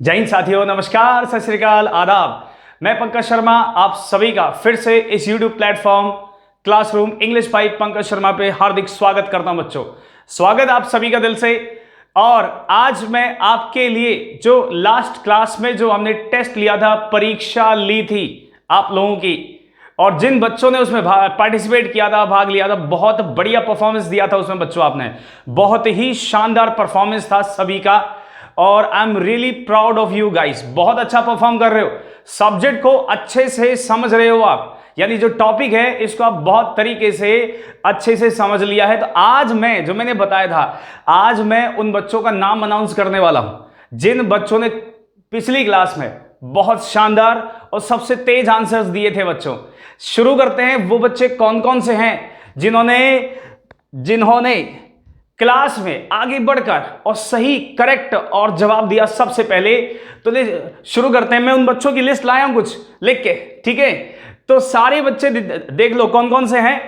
जय हिंद साथियों, नमस्कार, सत श्री अकाल, आदाब। मैं पंकज शर्मा आप सभी का फिर से इस YouTube platform classroom English by Pankaj Sharma पे हार्दिक स्वागत करता हूं। बच्चों, स्वागत आप सभी का दिल से। और आज मैं आपके लिए जो लास्ट क्लास में जो हमने टेस्ट लिया था, परीक्षा ली थी आप लोगों की, और जिन बच्चों ने उसमें पार्टिसिपेट किया था, भाग लिया था, बहुत बढ़िया परफॉर्मेंस दिया था उसमें बच्चों, आपने बहुत ही शानदार परफॉर्मेंस था सभी का। और I am really proud of you guys, बहुत अच्छा परफॉर्म कर रहे हो, सब्जेक्ट को अच्छे से समझ रहे हो आप, यानी जो टॉपिक है इसको आप बहुत तरीके से अच्छे से समझ लिया है। तो आज मैं जो मैंने बताया था, आज मैं उन बच्चों का नाम अनाउंस करने वाला हूं जिन बच्चों ने पिछली क्लास में बहुत शानदार और सबसे तेज आंसर्स दिए थे। बच्चों, शुरू करते हैं। वो बच्चे कौन कौन से हैं जिन्होंने क्लास में आगे बढ़कर और सही करेक्ट और जवाब दिया सबसे पहले। तो शुरू करते हैं। मैं उन बच्चों की लिस्ट लाया हूं कुछ लिख के, ठीक है? तो सारे बच्चे देख लो कौन कौन से हैं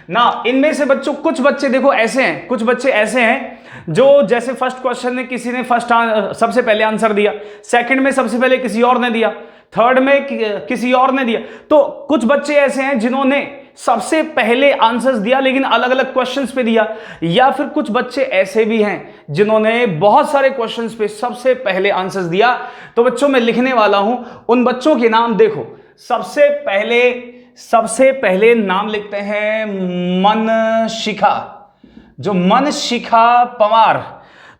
ना। इनमें से बच्चों कुछ बच्चे देखो ऐसे हैं, कुछ बच्चे ऐसे हैं जो जैसे फर्स्ट क्वेश्चन में किसी ने सबसे पहले आंसर दिया, सेकंड में सबसे पहले किसी और ने दिया, थर्ड में किसी और ने दिया। तो कुछ बच्चे ऐसे हैं जिन्होंने सबसे पहले आंसर्स दिया लेकिन अलग अलग क्वेश्चंस पे दिया, या फिर कुछ बच्चे ऐसे भी हैं जिन्होंने बहुत सारे क्वेश्चंस पे सबसे पहले आंसर्स दिया। तो बच्चों, मैं लिखने वाला हूं उन बच्चों के नाम। देखो, सबसे पहले नाम लिखते हैं मनशिखा, जो मनशिखा पवार।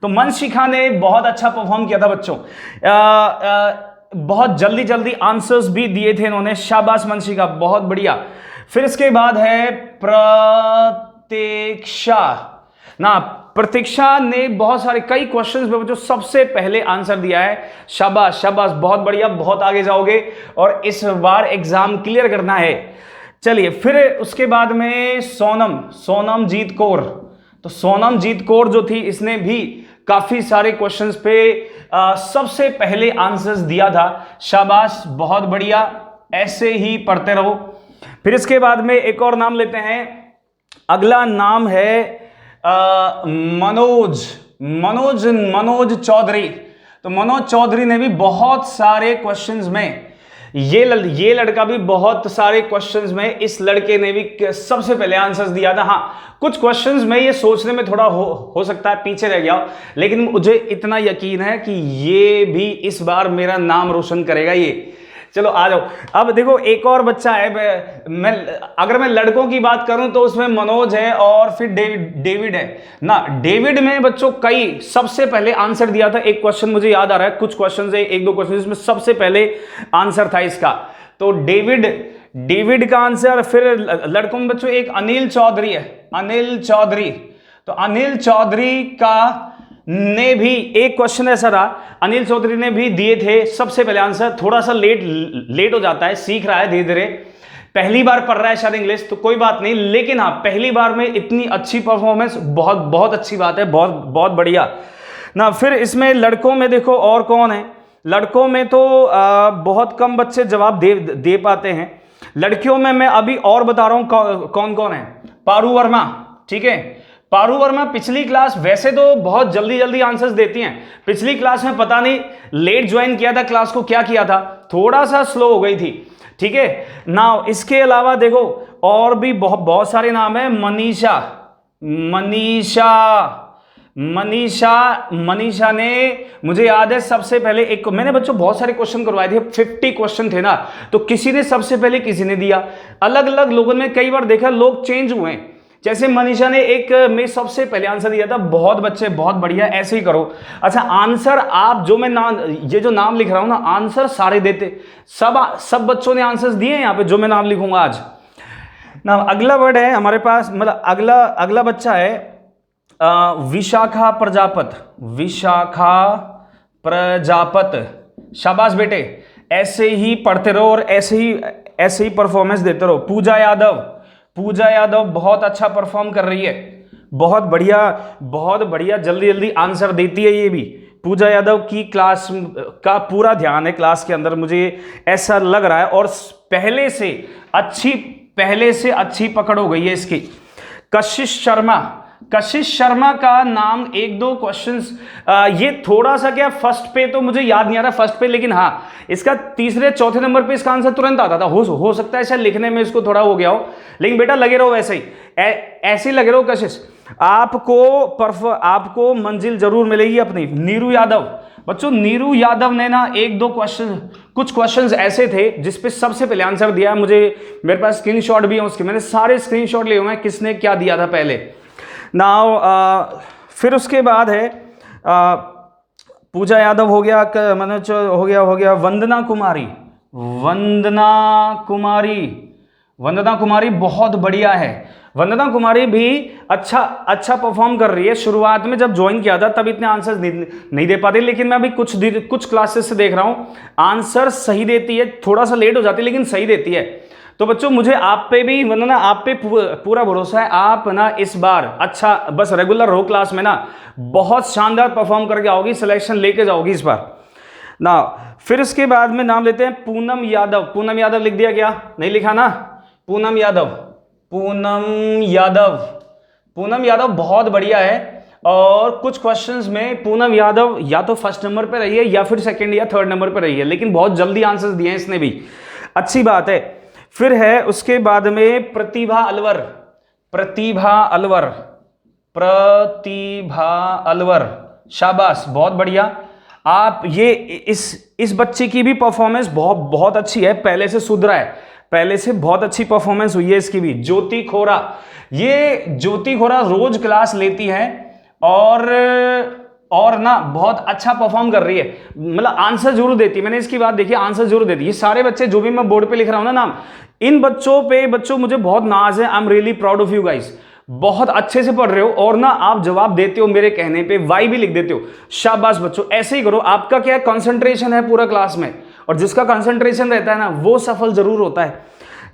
तो मनशिखा ने बहुत अच्छा परफॉर्म किया था बच्चों, बहुत जल्दी जल्दी आंसर्स भी दिए थे इन्होंने, शाबाश मनशिखा, बहुत बढ़िया। फिर इसके बाद है प्रतीक्षा ना। प्रतीक्षा ने बहुत सारे कई क्वेश्चंस में जो सबसे पहले आंसर दिया है, शाबाश शाबाश, बहुत बढ़िया, बहुत आगे जाओगे और इस बार एग्जाम क्लियर करना है। चलिए, फिर उसके बाद में सोनमजीत कौर। तो सोनमजीत कौर जो थी, इसने भी काफी सारे क्वेश्चंस पे सबसे पहले आंसर्स दिया था, शाबाश, बहुत बढ़िया, ऐसे ही पढ़ते रहो। फिर इसके बाद में एक और नाम लेते हैं। अगला नाम है मनोज चौधरी। तो मनोज चौधरी ने भी बहुत सारे क्वेश्चंस में, ये लड़का भी बहुत सारे क्वेश्चंस में, इस लड़के ने भी सबसे पहले आंसर्स दिया था। हाँ, कुछ क्वेश्चंस में ये सोचने में थोड़ा हो सकता है पीछे रह गया, लेकिन मुझे इतना यकीन है कि ये भी इस बार मेरा नाम रोशन करेगा ये। चलो आ जाओ। अब देखो, एक और बच्चा है। अगर मैं लड़कों की बात करूं तो उसमें मनोज है और फिर डेविड है ना। डेविड में बच्चों कई सबसे पहले आंसर दिया था। एक क्वेश्चन मुझे याद आ रहा है, कुछ क्वेश्चन है, एक दो क्वेश्चन जिसमें सबसे पहले आंसर था इसका। तो डेविड का आंसर। फिर लड़कों में बच्चों एक अनिल चौधरी है, अनिल चौधरी। तो अनिल चौधरी का ने भी एक क्वेश्चन ऐसा रहा, अनिल चौधरी ने भी दिए थे सबसे पहले आंसर। थोड़ा सा लेट हो जाता है, सीख रहा है धीरे धीरे, पहली बार पढ़ रहा है शायद इंग्लिश, तो कोई बात नहीं, लेकिन हाँ, पहली बार में इतनी अच्छी परफॉर्मेंस बहुत बहुत अच्छी बात है, बहुत बहुत बढ़िया ना। फिर इसमें लड़कों में देखो और कौन है। लड़कों में तो बहुत कम बच्चे जवाब दे पाते हैं। लड़कियों में मैं अभी और बता रहा हूं कौन कौन है। पारू वर्मा, ठीक है, पारू वर्मा पिछली क्लास वैसे तो बहुत जल्दी जल्दी आंसर्स देती हैं, पिछली क्लास में पता नहीं लेट ज्वाइन किया था क्लास को, क्या किया था, थोड़ा सा स्लो हो गई थी, ठीक है ना। इसके अलावा देखो और भी बहुत सारे नाम है। मनीषा ने, मुझे याद है सबसे पहले एक, मैंने बच्चों बहुत सारे क्वेश्चन करवाए थे, 50 क्वेश्चन थे ना, तो किसी ने सबसे पहले किसी ने दिया, अलग अलग लोगों ने, कई बार देखा लोग चेंज हुए। जैसे मनीषा ने एक में सबसे पहले आंसर दिया था। बहुत बच्चे बहुत बढ़िया, ऐसे ही करो। अच्छा, आंसर आप जो मैं ये जो नाम लिख रहा हूं ना, आंसर सारे देते, सब बच्चों ने आंसर्स दिए यहाँ पे जो मैं नाम लिखूंगा आज ना। अगला वर्ड है हमारे पास, मतलब अगला बच्चा है विशाखा प्रजापत। शाबाश बेटे, ऐसे ही पढ़ते रहो और ऐसे ही परफॉर्मेंस देते रहो। पूजा यादव बहुत अच्छा परफॉर्म कर रही है, बहुत बढ़िया, जल्दी जल्दी आंसर देती है ये भी। पूजा यादव की क्लास का पूरा ध्यान है क्लास के अंदर, मुझे ऐसा लग रहा है, और पहले से अच्छी पकड़ हो गई है इसकी। कशिश कशिश शर्मा का नाम एक दो क्वेश्चंस, ये थोड़ा सा क्या फर्स्ट पे तो मुझे याद नहीं आ रहा फर्स्ट पे, लेकिन हाँ इसका तीसरे चौथे नंबर पे इसका आंसर तुरंत आता था। हो सकता है शायद लिखने में इसको थोड़ा हो गया हो, लेकिन बेटा लगे रहो वैसे ही, ऐसे ही लगे रहो कशिश, आपको मंजिल जरूर मिलेगी अपनी। नीरू यादव, बच्चों नीरू यादव ने ना एक दो कुछ क्वेश्चंस ऐसे थे जिसपे सबसे पहले आंसर दिया मुझे, मेरे पास स्क्रीनशॉट भी है उसके, मैंने सारे स्क्रीनशॉट लिए हुए हैं किसने क्या दिया था पहले। नाउ फिर उसके बाद है पूजा यादव हो गया, मनोज हो गया वंदना कुमारी बहुत बढ़िया है। वंदना कुमारी भी अच्छा परफॉर्म कर रही है। शुरुआत में जब ज्वाइन किया था तब इतने आंसर्स नहीं दे पाती, लेकिन मैं अभी कुछ क्लासेस से देख रहा हूं आंसर सही देती है, थोड़ा सा लेट हो जाती है लेकिन सही देती है। तो बच्चों मुझे आप पे भी वंदना, आप पे पूरा भरोसा है, आप ना इस बार अच्छा बस रेगुलर रहो क्लास में ना, बहुत शानदार परफॉर्म करके आओगी, सिलेक्शन लेके जाओगी इस बार ना। फिर उसके बाद में नाम लेते हैं पूनम यादव लिख दिया क्या? नहीं लिखा ना? पूनम यादव बहुत बढ़िया है। और कुछ क्वेश्चंस में पूनम यादव या तो फर्स्ट नंबर पे रही है या फिर सेकंड या थर्ड नंबर पे रही है, लेकिन बहुत जल्दी आंसर्स दिए हैं इसने भी, अच्छी बात है। फिर है उसके बाद में प्रतिभा अलवर, शाबाश, बहुत बढ़िया। आप ये इस बच्चे की भी परफॉर्मेंस बहुत अच्छी है, पहले से सुधरा है, पहले से बहुत अच्छी परफॉर्मेंस हुई है इसकी भी। ज्योति खोरा रोज क्लास लेती है और ना बहुत अच्छा परफॉर्म कर रही है, मतलब आंसर जरूर देती है। मैंने इसकी बात देखी, आंसर जरूर देती है। ये सारे बच्चे जो भी मैं बोर्ड पे लिख रहा हूं ना नाम, इन बच्चों मुझे बहुत नाज है। I am really proud of you guys, बहुत अच्छे से पढ़ रहे हो और ना आप जवाब देते हो मेरे कहने पे, वाई भी लिख देते हो, शाबाश बच्चों, ऐसे ही करो। आपका क्या कंसंट्रेशन है पूरा क्लास में, और जिसका कंसंट्रेशन रहता है ना वो सफल जरूर होता है।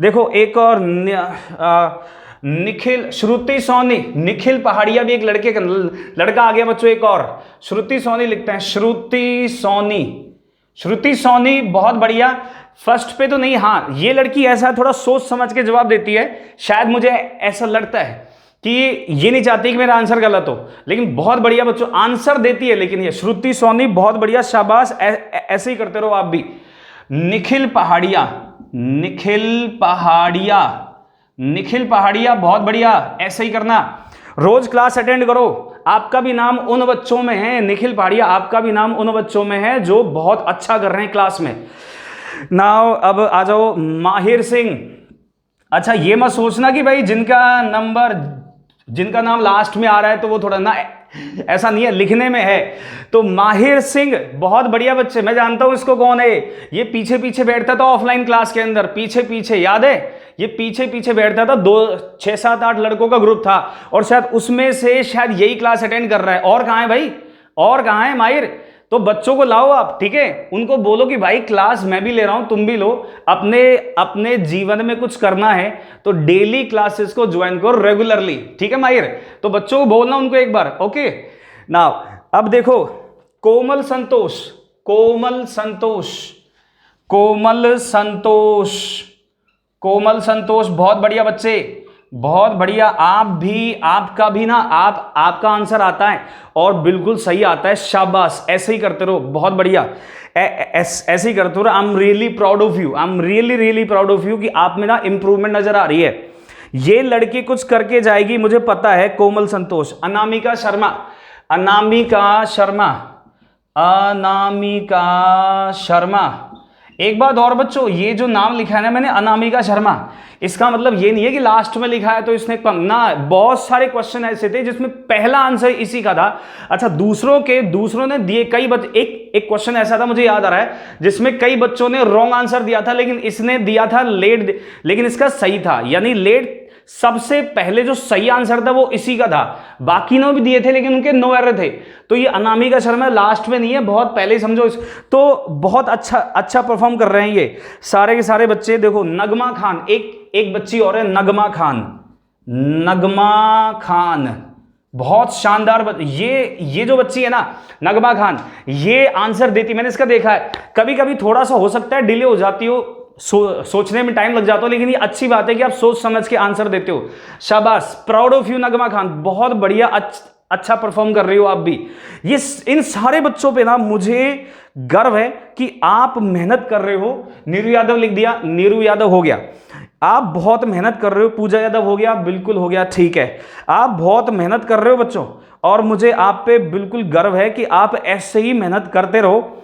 देखो एक और निखिल पहाड़िया भी एक लड़का आ गया बच्चों, एक और श्रुति सोनी लिखते हैं, श्रुति सोनी बहुत बढ़िया। फर्स्ट पे तो नहीं, हाँ ये लड़की ऐसा थोड़ा सोच समझ के जवाब देती है, शायद मुझे ऐसा लगता है कि ये नहीं चाहती कि मेरा आंसर गलत हो, लेकिन बहुत बढ़िया बच्चों आंसर देती है। लेकिन ये श्रुति सोनी बहुत बढ़िया, शाबाश, ऐसे ही करते रहो आप भी। निखिल पहाड़िया बहुत बढ़िया, ऐसे ही करना, रोज क्लास अटेंड करो। आपका भी नाम उन बच्चों में है, निखिल पहाड़िया, आपका भी नाम उन बच्चों में है जो बहुत अच्छा कर रहे हैं क्लास में। नाउ अब आ जाओ माहिर सिंह। अच्छा ये मत सोचना कि भाई जिनका नाम लास्ट में आ रहा है तो वो थोड़ा ना, ऐसा नहीं है, लिखने में है। तो माहिर सिंह बहुत बढ़िया बच्चे, मैं जानता हूं इसको कौन है। ये पीछे पीछे बैठता था ऑफलाइन क्लास के अंदर, पीछे याद है, ये पीछे बैठता था, 6 7 8 लड़कों का ग्रुप था और शायद उसमें से शायद यही क्लास अटेंड कर रहा है। और कहां है भाई, और कहां है माहिर? तो बच्चों को लाओ आप, ठीक है, उनको बोलो कि भाई क्लास मैं भी ले रहा हूं, तुम भी लो, अपने जीवन में कुछ करना है तो डेली क्लासेस को ज्वाइन करो रेगुलरली, ठीक है माहिर? तो बच्चों को बोलना उनको एक बार, ओके। नाउ अब देखो कोमल संतोष बहुत बढ़िया बच्चे, बहुत बढ़िया। आपका भी ना आपका आंसर आता है और बिल्कुल सही आता है, शाबाश, ऐसे ही करते रहो, बहुत बढ़िया, ऐसे ही करते रहो। I am really proud of you कि आप में ना इंप्रूवमेंट नजर आ रही है। ये लड़की कुछ करके जाएगी मुझे पता है। कोमल संतोष, अनामिका शर्मा। एक बात और बच्चों, ये जो नाम लिखा है ना मैंने अनामिका शर्मा, इसका मतलब ये नहीं है कि लास्ट में लिखा है तो इसने कम ना, बहुत सारे क्वेश्चन ऐसे थे जिसमें पहला आंसर इसी का था। अच्छा दूसरों ने दिए कई बच्चे, एक क्वेश्चन ऐसा था मुझे याद आ रहा है जिसमें कई बच्चों ने रॉन्ग आंसर दिया था, लेकिन इसने दिया था लेट, लेकिन इसका सही था, यानी लेट सबसे पहले जो सही आंसर था वो इसी का था। बाकी ने भी दिए थे लेकिन उनके नो एरर थे। तो ये अनामिका शर्मा लास्ट में नहीं है, बहुत पहले ही समझो तो बहुत अच्छा परफॉर्म कर रहे हैं ये सारे के सारे बच्चे। देखो नगमा खान, एक बच्ची और है नगमा खान, बहुत शानदार ये जो बच्ची है ना नगमा खान, ये आंसर देती, मैंने इसका देखा है। कभी कभी थोड़ा सा हो सकता है डिले हो जाती हो, सोचने में टाइम लग जाता हो, लेकिन ये अच्छी बात है कि आप सोच समझ के आंसर देते हो। शाबाश, प्राउड ऑफ यू नगमा खान, बहुत बढ़िया, अच्छा परफॉर्म कर रही हो आप भी। ये इन सारे बच्चों पे ना मुझे गर्व है कि आप मेहनत कर रहे हो। नीरू यादव लिख दिया, नीरू यादव हो गया, आप बहुत मेहनत कर रहे हो। पूजा यादव हो गया, बिल्कुल हो गया, ठीक है, आप बहुत मेहनत कर रहे हो बच्चों, और मुझे आप पे बिल्कुल गर्व है कि आप ऐसे ही मेहनत करते रहो।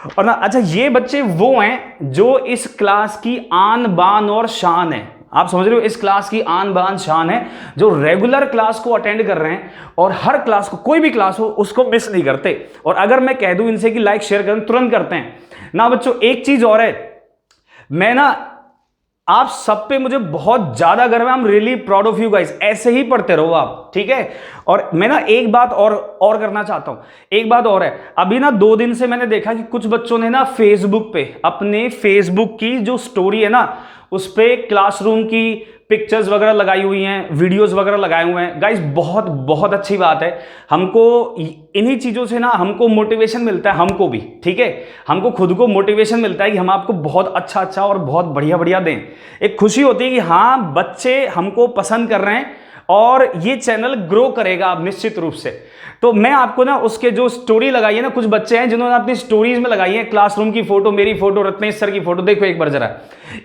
और ना अच्छा, ये बच्चे वो हैं जो इस क्लास की आन बान और शान है। आप समझ रहे हो, इस क्लास की आन बान शान है, जो रेगुलर क्लास को अटेंड कर रहे हैं और हर क्लास को, कोई भी क्लास हो उसको मिस नहीं करते। और अगर मैं कह दूं इनसे कि लाइक शेयर करें, तुरंत करते हैं ना बच्चों। एक चीज और है, मैं ना आप सब पे मुझे बहुत ज्यादा गर्व है। I am really proud of you guys. ऐसे ही पढ़ते रहो आप, ठीक है। और मैं ना एक बात और करना चाहता हूं, एक बात और है। अभी ना 2 दिन से मैंने देखा कि कुछ बच्चों ने ना फेसबुक पे अपने फेसबुक की जो स्टोरी है ना, उस पे क्लासरूम की पिक्चर्स वगैरह लगाई हुई हैं, वीडियोस वगैरह लगाए हुए हैं। गाइस बहुत बहुत अच्छी बात है। हमको इन्हीं चीज़ों से ना हमको मोटिवेशन मिलता है, हमको भी, ठीक है, हमको खुद को मोटिवेशन मिलता है कि हम आपको बहुत अच्छा अच्छा और बहुत बढ़िया बढ़िया दें। एक खुशी होती है कि हाँ, बच्चे हमको पसंद कर रहे हैं और ये चैनल ग्रो करेगा अब निश्चित रूप से। तो मैं आपको ना उसके जो स्टोरी लगाई है ना, कुछ बच्चे हैं जिन्होंने अपनी स्टोरीज में लगाई है क्लासरूम की फोटो, मेरी फोटो, रत्नेश सर की फोटो, देखो एक बार जरा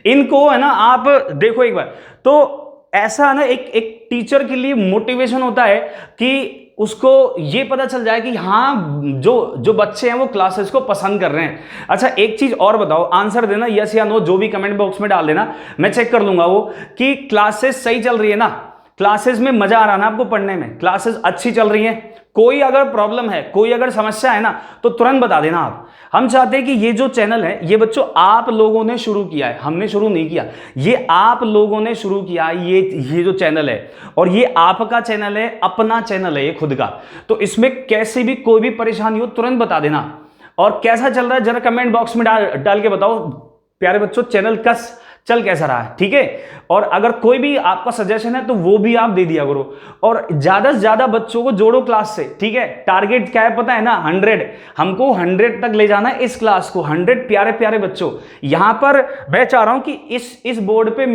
इनको, है ना, आप देखो एक बार। तो ऐसा ना एक टीचर के लिए मोटिवेशन होता है कि उसको ये पता चल जाए कि हाँ, जो बच्चे हैं वो क्लासेस को पसंद कर रहे हैं। अच्छा, एक चीज और बताओ, आंसर देना यस या नो, जो भी कमेंट बॉक्स में डाल देना, मैं चेक कर लूंगा वो कि क्लासेस सही चल रही है ना, क्लासेस में मजा आ रहा है ना आपको पढ़ने में, क्लासेस अच्छी चल रही हैं। कोई अगर प्रॉब्लम है, कोई अगर समस्या है ना, तो तुरंत बता देना आप। हम चाहते हैं कि ये जो चैनल है, ये बच्चों आप लोगों ने शुरू किया है, हमने शुरू नहीं किया, ये आप लोगों ने शुरू किया। ये जो चैनल है, और ये आपका चैनल है, अपना चैनल है ये खुद का। तो इसमें कैसे भी कोई भी परेशानी हो तुरंत बता देना। और कैसा चल रहा है जरा कमेंट बॉक्स में डाल के बताओ प्यारे बच्चों, चैनल चल कैसा रहा है, ठीक है। और अगर कोई भी आपका सजेशन है तो वो भी आप दे दिया करो, और ज्यादा से ज्यादा बच्चों को जोड़ो क्लास से, ठीक है। टारगेट क्या है पता है ना, 100। हमको 100 तक ले जाना है इस क्लास को, 100 प्यारे प्यारे बच्चों। यहां पर मैं चाह रहा हूं कि इस बोर्ड पर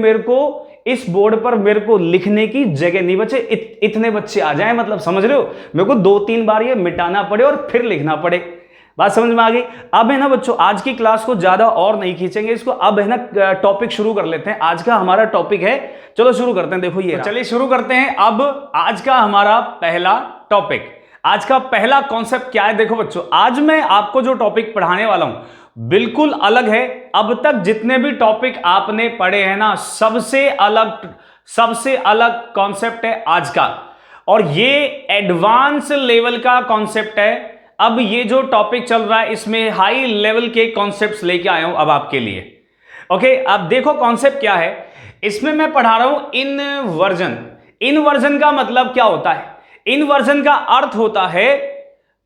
मेरे को लिखने की जगह नहीं बचे, इतने बच्चे आ जाए, मतलब समझ रहे हो, मेरे को 2-3 बार ये मिटाना पड़े और फिर लिखना पड़े। बात समझ में आ गई। अब है ना बच्चों, आज की क्लास को ज्यादा और नहीं खींचेंगे इसको, अब है ना टॉपिक शुरू कर लेते हैं। आज का हमारा टॉपिक है, चलो शुरू करते हैं। देखो ये तो चलिए शुरू करते हैं। अब आज का हमारा पहला टॉपिक, आज का पहला कॉन्सेप्ट क्या है। देखो बच्चों, आज मैं आपको जो टॉपिक पढ़ाने वाला हूं बिल्कुल अलग है। अब तक जितने भी टॉपिक आपने पढ़े हैं ना, सबसे अलग कॉन्सेप्ट है आज का, और ये एडवांस लेवल का कॉन्सेप्ट है। अब ये जो टॉपिक चल रहा है, इसमें हाई लेवल के कॉन्सेप्ट्स लेके आया हूं अब आपके लिए। ओके, अब देखो कॉन्सेप्ट क्या है। इसमें मैं पढ़ा रहा हूं इनवर्जन। इनवर्जन का मतलब क्या होता है? इनवर्जन का अर्थ होता है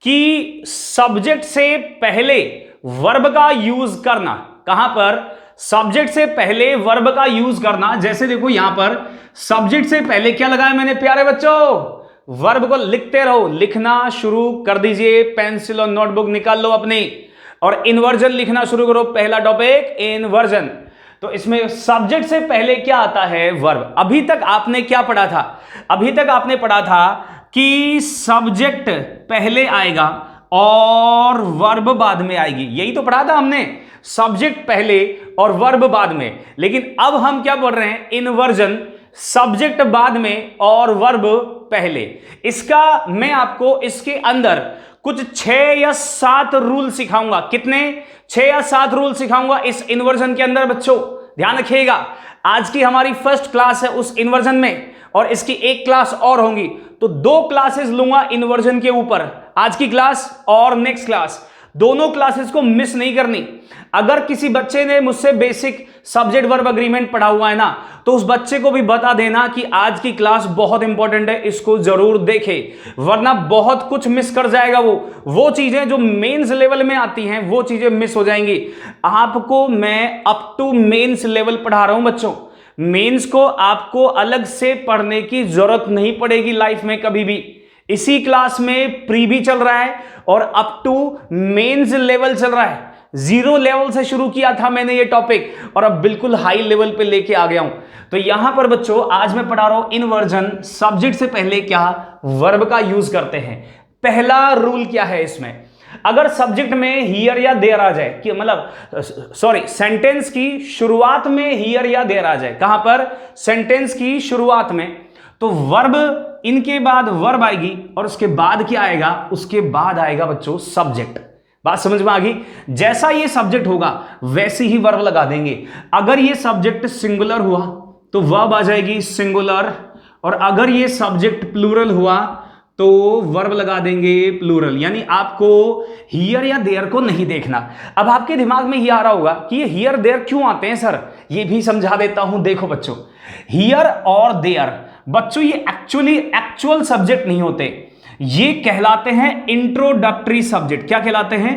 कि सब्जेक्ट से पहले वर्ब का यूज करना। कहां पर? सब्जेक्ट से पहले वर्ब का यूज करना। जैसे देखो यहां पर सब्जेक्ट से पहले क्या लगाया मैंने प्यारे बच्चों? वर्ब को लिखते रहो, लिखना शुरू कर दीजिए, पेंसिल और नोटबुक निकाल लो अपनी, और इन्वर्जन लिखना शुरू करो। पहला टॉपिक इन्वर्जन। तो इसमें सब्जेक्ट से पहले क्या आता है? वर्ब। अभी तक आपने क्या पढ़ा था? अभी तक आपने पढ़ा था कि सब्जेक्ट पहले आएगा और वर्ब बाद में आएगी, यही तो पढ़ा था हमने, सब्जेक्ट पहले और वर्ब बाद में। लेकिन अब हम क्या पढ़ रहे हैं? इन्वर्जन, सब्जेक्ट बाद में और वर्ब पहले। इसका मैं आपको इसके अंदर कुछ 6 या 7 रूल सिखाऊंगा। कितने? 6 या 7 रूल सिखाऊंगा इस इन्वर्जन के अंदर बच्चों, ध्यान रखिएगा। आज की हमारी फर्स्ट क्लास है उस इन्वर्जन में, और इसकी एक क्लास और होंगी, तो 2 क्लासेस लूंगा इन्वर्जन के ऊपर। आज की क्लास और नेक्स्ट क्लास, दोनों क्लासेस को मिस नहीं करनी। अगर किसी बच्चे ने मुझसे बेसिक सब्जेक्ट वर्ब एग्रीमेंट पढ़ा हुआ है ना, तो उस बच्चे को भी बता देना कि आज की क्लास बहुत इंपॉर्टेंट है, इसको जरूर देखे, वरना बहुत कुछ मिस कर जाएगा। वो चीजें जो मेंस लेवल में आती हैं वो चीजें मिस हो जाएंगी। आपको मैं अप टू मेंस लेवल पढ़ा रहा हूं बच्चों। मेंस को आपको अलग से पढ़ने की जरूरत नहीं पड़ेगी लाइफ में कभी भी। इसी क्लास में प्री भी चल रहा है और अप टू मेंस लेवल चल रहा है। जीरो लेवल से शुरू किया था मैंने ये टॉपिक और अब बिल्कुल हाई लेवल पे लेके आ गया हूं। तो यहां पर बच्चों आज मैं पढ़ा रहा हूं इन्वर्जन। सब्जेक्ट से पहले क्या वर्ब का यूज करते हैं। पहला रूल क्या है इसमें, अगर सब्जेक्ट में हियर या देयर आ जाए कि मतलब सॉरी सेंटेंस की शुरुआत में हियर या देयर आ जाए, कहां पर, सेंटेंस की शुरुआत में, तो वर्ब इनके बाद वर्ब आएगी और उसके बाद क्या आएगा, उसके बाद आएगा बच्चों सब्जेक्ट। बात समझ में आ गई। जैसा ये सब्जेक्ट होगा वैसे ही वर्ब लगा देंगे। अगर ये सब्जेक्ट सिंगुलर हुआ तो वर्ब आ जाएगी सिंगुलर, और अगर ये सब्जेक्ट प्लूरल हुआ तो वर्ब लगा देंगे प्लूरल। यानी आपको हियर या देयर को नहीं देखना। अब आपके दिमाग में ये आ रहा होगा कि ये हियर देयर क्यों आते हैं सर, ये भी समझा देता हूं। देखो बच्चों, हियर और देयर बच्चों ये एक्चुअल सब्जेक्ट नहीं होते, ये कहलाते हैं इंट्रोडक्टरी सब्जेक्ट। क्या कहलाते हैं,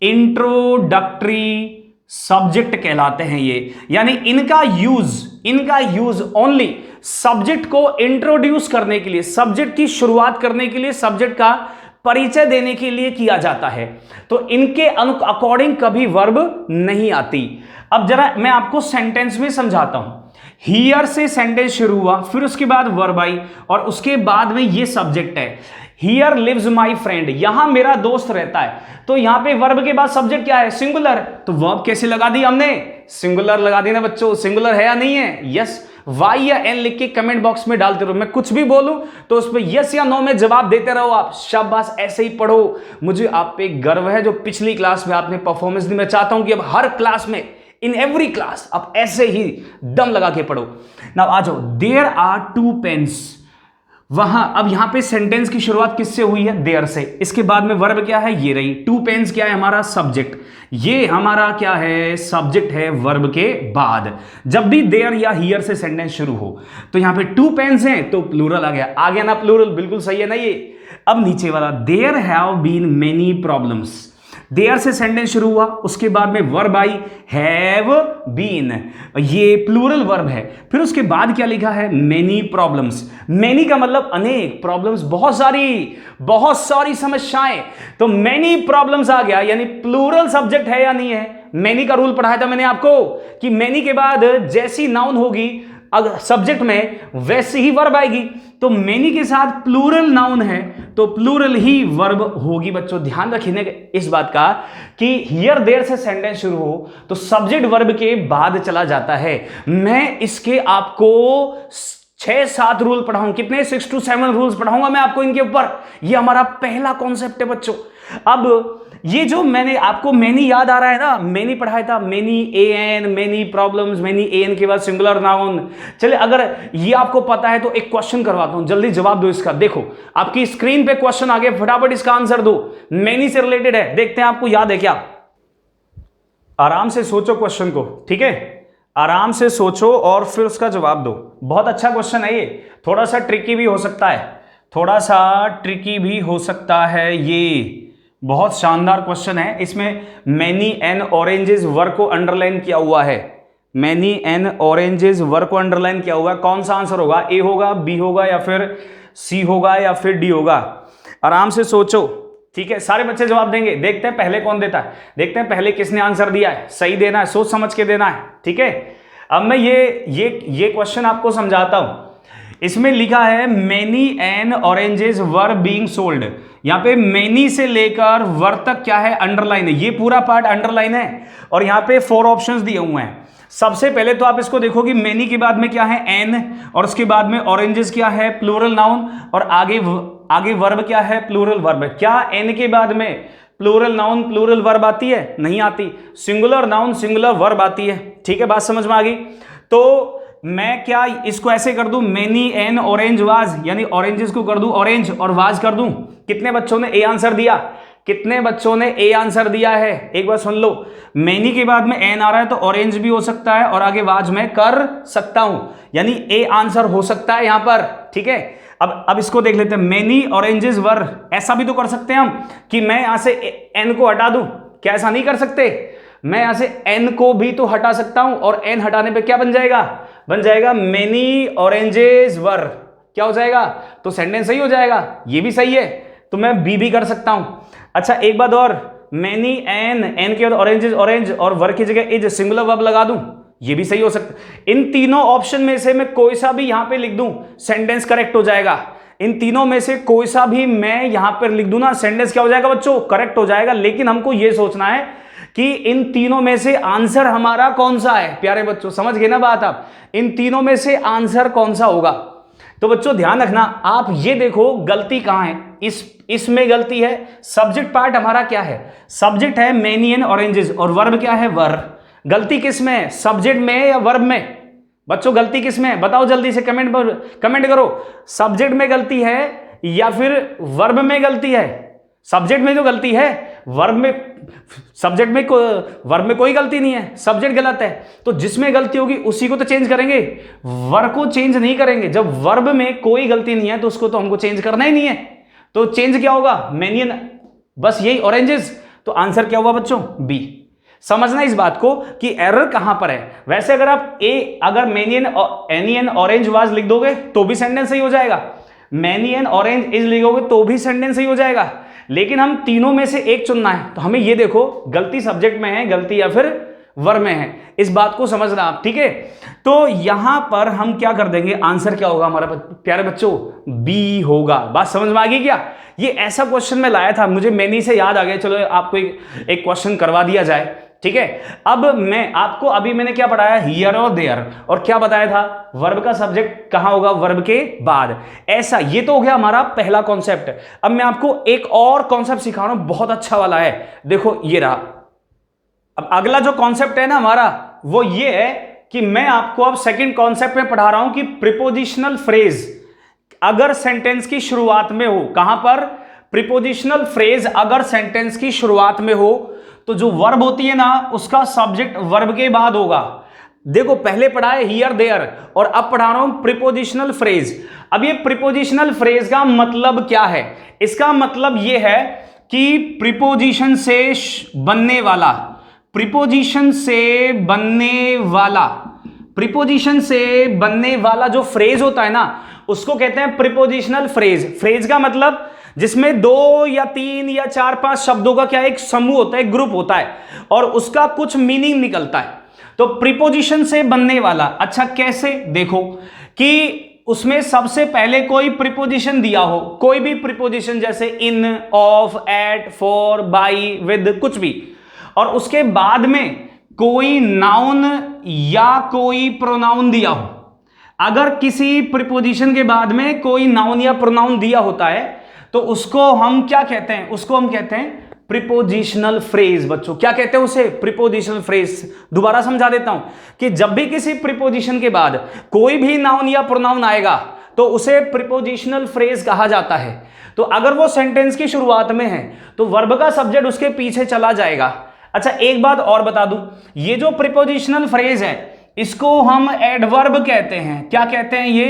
इंट्रोडक्टरी सब्जेक्ट कहलाते हैं ये। यानी इनका यूज ओनली सब्जेक्ट को इंट्रोड्यूस करने के लिए, सब्जेक्ट की शुरुआत करने के लिए, सब्जेक्ट का परिचय देने के लिए किया जाता है। तो इनके अकॉर्डिंग कभी वर्ब नहीं आती। अब जरा मैं आपको सेंटेंस में समझाता हूं। हियर से सेंटेंस शुरू हुआ, फिर उसके बाद वर्ब आई और उसके बाद में ये सब्जेक्ट है। हियर लिव्स माई फ्रेंड, यहां मेरा दोस्त रहता है। तो यहां पे वर्ब के बाद सब्जेक्ट क्या है, सिंगुलर। तो वर्ब कैसे लगा दी हमने, सिंगुलर लगा दी ना बच्चों। सिंगुलर है या नहीं है, यस वाई या एन लिख के कमेंट बॉक्स में डालते रहो। मैं कुछ भी बोलूं तो उस पर यस या नो में जवाब देते रहो आप। शाबाश, ऐसे ही पढ़ो। मुझे आप पे गर्व है जो पिछली क्लास में आपने परफॉर्मेंस दी। मैं चाहता हूं कि अब हर क्लास में, इन एवरी क्लास, आप ऐसे ही दम लगा के पढ़ो। नाउ आ जाओ, देयर आर टू पेन्स। वहां अब यहां पे सेंटेंस की शुरुआत किससे हुई है, देयर से। इसके बाद में वर्ब क्या है, ये रही। टू पेन्स क्या है, हमारा सब्जेक्ट। ये हमारा क्या है, सब्जेक्ट है वर्ब के बाद। जब भी देयर या हियर से सेंटेंस शुरू हो तो यहां पे टू पेन्स हैं तो प्लूरल आ गया ना प्लूरल, बिल्कुल सही है ना ये। अब नीचे वाला, there have been many problems. There से सेंटेंस शुरू हुआ, उसके बाद में वर्ब आई हैव बीन, ये प्लूरल वर्ब है। फिर उसके बाद क्या लिखा है, मेनी प्रॉब्लम्स। मेनी का मतलब अनेक, प्रॉब्लम्स बहुत सारी समस्याएं। तो मेनी प्रॉब्लम्स आ गया, यानी प्लूरल सब्जेक्ट है या नहीं है। मेनी का रूल पढ़ाया था मैंने आपको कि मेनी के बाद जैसी नाउन होगी अगर सब्जेक्ट में वैसे ही वर्ब आएगी। तो मेनी के साथ प्लूरल नाउन है तो प्लूरल ही वर्ब होगी। बच्चों ध्यान रखिए इस बात का कि हियर देयर से सेंटेंस शुरू हो तो सब्जेक्ट वर्ब के बाद चला जाता है। मैं इसके आपको 6-7 रूल पढ़ाऊंगा, कितने 6 to 7 रूल्स पढ़ाऊंगा मैं आपको इनके ऊपर। ये हमारा पहला कॉन्सेप्ट है बच्चों। अब ये जो मैंने आपको मेनी याद आ रहा है ना, मेनी पढ़ाया था, many an, many problems, many an के बाद सिंगुलर नाउन। चले अगर ये आपको पता है तो एक क्वेश्चन करवाता हूं, जल्दी जवाब दो इसका। देखो आपकी स्क्रीन पे क्वेश्चन आ गया, फटाफट इसका आंसर दो। मेनी से रिलेटेड है, देखते हैं आपको याद है क्या। आराम से सोचो क्वेश्चन को, ठीक है, आराम से सोचो और फिर उसका जवाब दो। बहुत अच्छा क्वेश्चन है ये, थोड़ा सा ट्रिकी भी हो सकता है, थोड़ा सा ट्रिकी भी हो सकता है। ये बहुत शानदार क्वेश्चन है। इसमें मैनी एन ऑरेंजेस वर्ब को अंडरलाइन किया हुआ है। मैनी एन ऑरेंजेस वर्ब को अंडरलाइन किया हुआ है। कौन सा आंसर होगा, ए होगा, बी होगा या फिर सी होगा या फिर डी होगा। आराम से सोचो, ठीक है। सारे बच्चे जवाब देंगे, देखते हैं पहले कौन देता है, देखते हैं पहले किसने आंसर दिया है। सही देना है, सोच समझ के देना है, ठीक है। अब मैं ये क्वेश्चन आपको समझाता हूं। इसमें लिखा है many an oranges were being sold. यहां पे मेनी से लेकर वर तक क्या है, अंडरलाइन है। ये पूरा पार्ट अंडरलाइन है और यहां पे 4 ऑप्शंस दिए हुए हैं। सबसे पहले तो आप इसको देखो कि मेनी के बाद में क्या है, एन, और उसके बाद में ऑरेंजेस क्या है, प्लूरल नाउन, और आगे वर्ब क्या है, प्लूरल वर्ब। क्या एन के बाद में प्लूरल नाउन प्लूरल वर्ब आती है, नहीं आती। सिंगुलर नाउन सिंगुलर वर्ब आती है, ठीक है। बात समझ में आ गई। तो मैं क्या इसको ऐसे कर दूं, मेनी एन ऑरेंज वाज, यानी ऑरेंजेस को कर दूं ऑरेंज और वाज कर दूं। कितने बच्चों ने ए आंसर दिया, कितने बच्चों ने ए आंसर दिया है, एक बार सुन लो। मेनी के बाद में एन आ रहा है तो ऑरेंज भी हो सकता है और आगे वाज मैं कर सकता हूं, यानी ए आंसर हो सकता है यहां पर, ठीक है। अब इसको देख लेते हैं, मेनी ऑरेंजेस वर। ऐसा भी तो कर सकते हैं हम कि मैं यहां से एन को हटा दूं, क्या ऐसा नहीं कर सकते? मैं यहां से एन को भी तो हटा सकता हूं और एन हटाने पे क्या बन जाएगा, बन जाएगा मेनी ऑरेंजेस वर। क्या हो जाएगा, तो सेंटेंस सही हो जाएगा। ये भी सही है, तो मैं बी भी कर सकता हूं। अच्छा एक बात और, मैनी एन के बाद ऑरेंज इज ऑरेंज और वर की जगह इज सिंगुलर वर्ब लगा दूं, ये भी सही हो सकता है। इन तीनों ऑप्शन में से मैं कोई सा भी यहां पे लिख दूं, सेंटेंस करेक्ट हो जाएगा। इन तीनों में से कोई सा भी मैं यहां पर लिख दूं ना, सेंटेंस क्या हो जाएगा बच्चों, करेक्ट हो जाएगा। लेकिन हमको यह सोचना है कि इन तीनों में से आंसर हमारा कौन सा है। प्यारे बच्चों समझ गए ना बात आप, इन तीनों में से आंसर कौन सा होगा। तो बच्चों ध्यान रखना, आप ये देखो गलती कहां है, इसमें गलती है। सब्जेक्ट पार्ट हमारा क्या है, सब्जेक्ट है मैनी एंड ऑरेंजेस और वर्ब क्या है, वर। गलती किस में है, सब्जेक्ट में या वर्ब में। बच्चों गलती किस में है बताओ जल्दी से, कमेंट करो। सब्जेक्ट में गलती है या फिर वर्ब में गलती है। सब्जेक्ट में जो गलती है, वर्ब में, सब्जेक्ट में वर्ब में कोई गलती नहीं है, सब्जेक्ट गलत है। तो जिसमें गलती होगी उसी को तो चेंज करेंगे, वर्ब को चेंज नहीं करेंगे। जब वर्ब में कोई गलती नहीं है तो उसको तो हमको चेंज करना ही नहीं है। तो चेंज क्या होगा, मैनियन, बस यही ऑरेंजेस। तो आंसर क्या हुआ बच्चों, बी। समझना इस बात को कि एरर कहां पर है। वैसे अगर आप अगर मैनियन एनी एंड ऑरेंज वाज लिख दोगे तो भी सेंटेंस सही हो जाएगा, मैनी एंड ऑरेंज इज लिखोगे तो भी सेंटेंस सही हो जाएगा। लेकिन हम तीनों में से एक चुनना है, तो हमें ये देखो गलती सब्जेक्ट में है, गलती या फिर वर्ब में है, इस बात को समझना आप, ठीक है। तो यहां पर हम क्या कर देंगे, आंसर क्या होगा हमारा प्यारे बच्चों, बी होगा। बात समझ में आ गई क्या। ये ऐसा क्वेश्चन मैं लाया था, मुझे मैनी से याद आ गया, चलो आपको एक क्वेश्चन करवा दिया जाए, ठीक है। अब मैं आपको अभी मैंने क्या पढ़ाया, हियर और देयर, और क्या बताया था, वर्ब का सब्जेक्ट कहां होगा, वर्ब के बाद। ऐसा, ये तो हो गया हमारा पहला कॉन्सेप्ट। अब मैं आपको एक और कॉन्सेप्ट सिखा रहा हूं, बहुत अच्छा वाला है, देखो ये रहा। अब अगला जो कॉन्सेप्ट है ना हमारा, वो ये है कि मैं आपको अब सेकंड कॉन्सेप्ट में पढ़ा रहा हूं कि प्रीपोजिशनल फ्रेज अगर सेंटेंस की शुरुआत में हो, कहां पर, प्रीपोजिशनल फ्रेज अगर सेंटेंस की शुरुआत में हो तो जो वर्ब होती है ना, उसका सब्जेक्ट वर्ब के बाद होगा। देखो पहले पढ़ा है हियर देयर और अब पढ़ा रहा हूं प्रीपोजिशनल फ्रेज। अब ये प्रीपोजिशनल फ्रेज का मतलब क्या है, इसका मतलब ये है कि प्रीपोजिशन से बनने वाला, प्रीपोजिशन से बनने वाला, प्रीपोजिशन से बनने वाला जो फ्रेज होता है ना, उसको कहते हैं प्रीपोजिशनल फ्रेज। फ्रेज का मतलब जिसमें 2 या 3 या 4-5 शब्दों का क्या एक समूह होता है, एक ग्रुप होता है और उसका कुछ मीनिंग निकलता है। तो प्रीपोजिशन से बनने वाला, अच्छा कैसे, देखो कि उसमें सबसे पहले कोई प्रीपोजिशन दिया हो, कोई भी प्रीपोजिशन जैसे in, of, at, for, by, with, कुछ भी, और उसके बाद में कोई नाउन या कोई प्रोनाउन दिया हो। अगर किसी प्रीपोजिशन के बाद में कोई नाउन या प्रोनाउन दिया होता है तो उसको हम क्या कहते हैं, उसको हम कहते हैं प्रीपोजिशनल फ्रेज। बच्चों क्या कहते हैं उसे, प्रीपोजिशनल फ्रेज। दोबारा समझा देता हूं कि जब भी किसी प्रीपोजिशन के बाद कोई भी नाउन या प्रोनाउन आएगा तो उसे प्रीपोजिशनल फ्रेज कहा जाता है। तो अगर वो सेंटेंस की शुरुआत में है तो वर्ब का सब्जेक्ट उसके पीछे चला जाएगा। अच्छा एक बात और बता दूं, ये जो प्रीपोजिशनल फ्रेज है इसको हम एडवर्ब कहते हैं। क्या कहते हैं, ये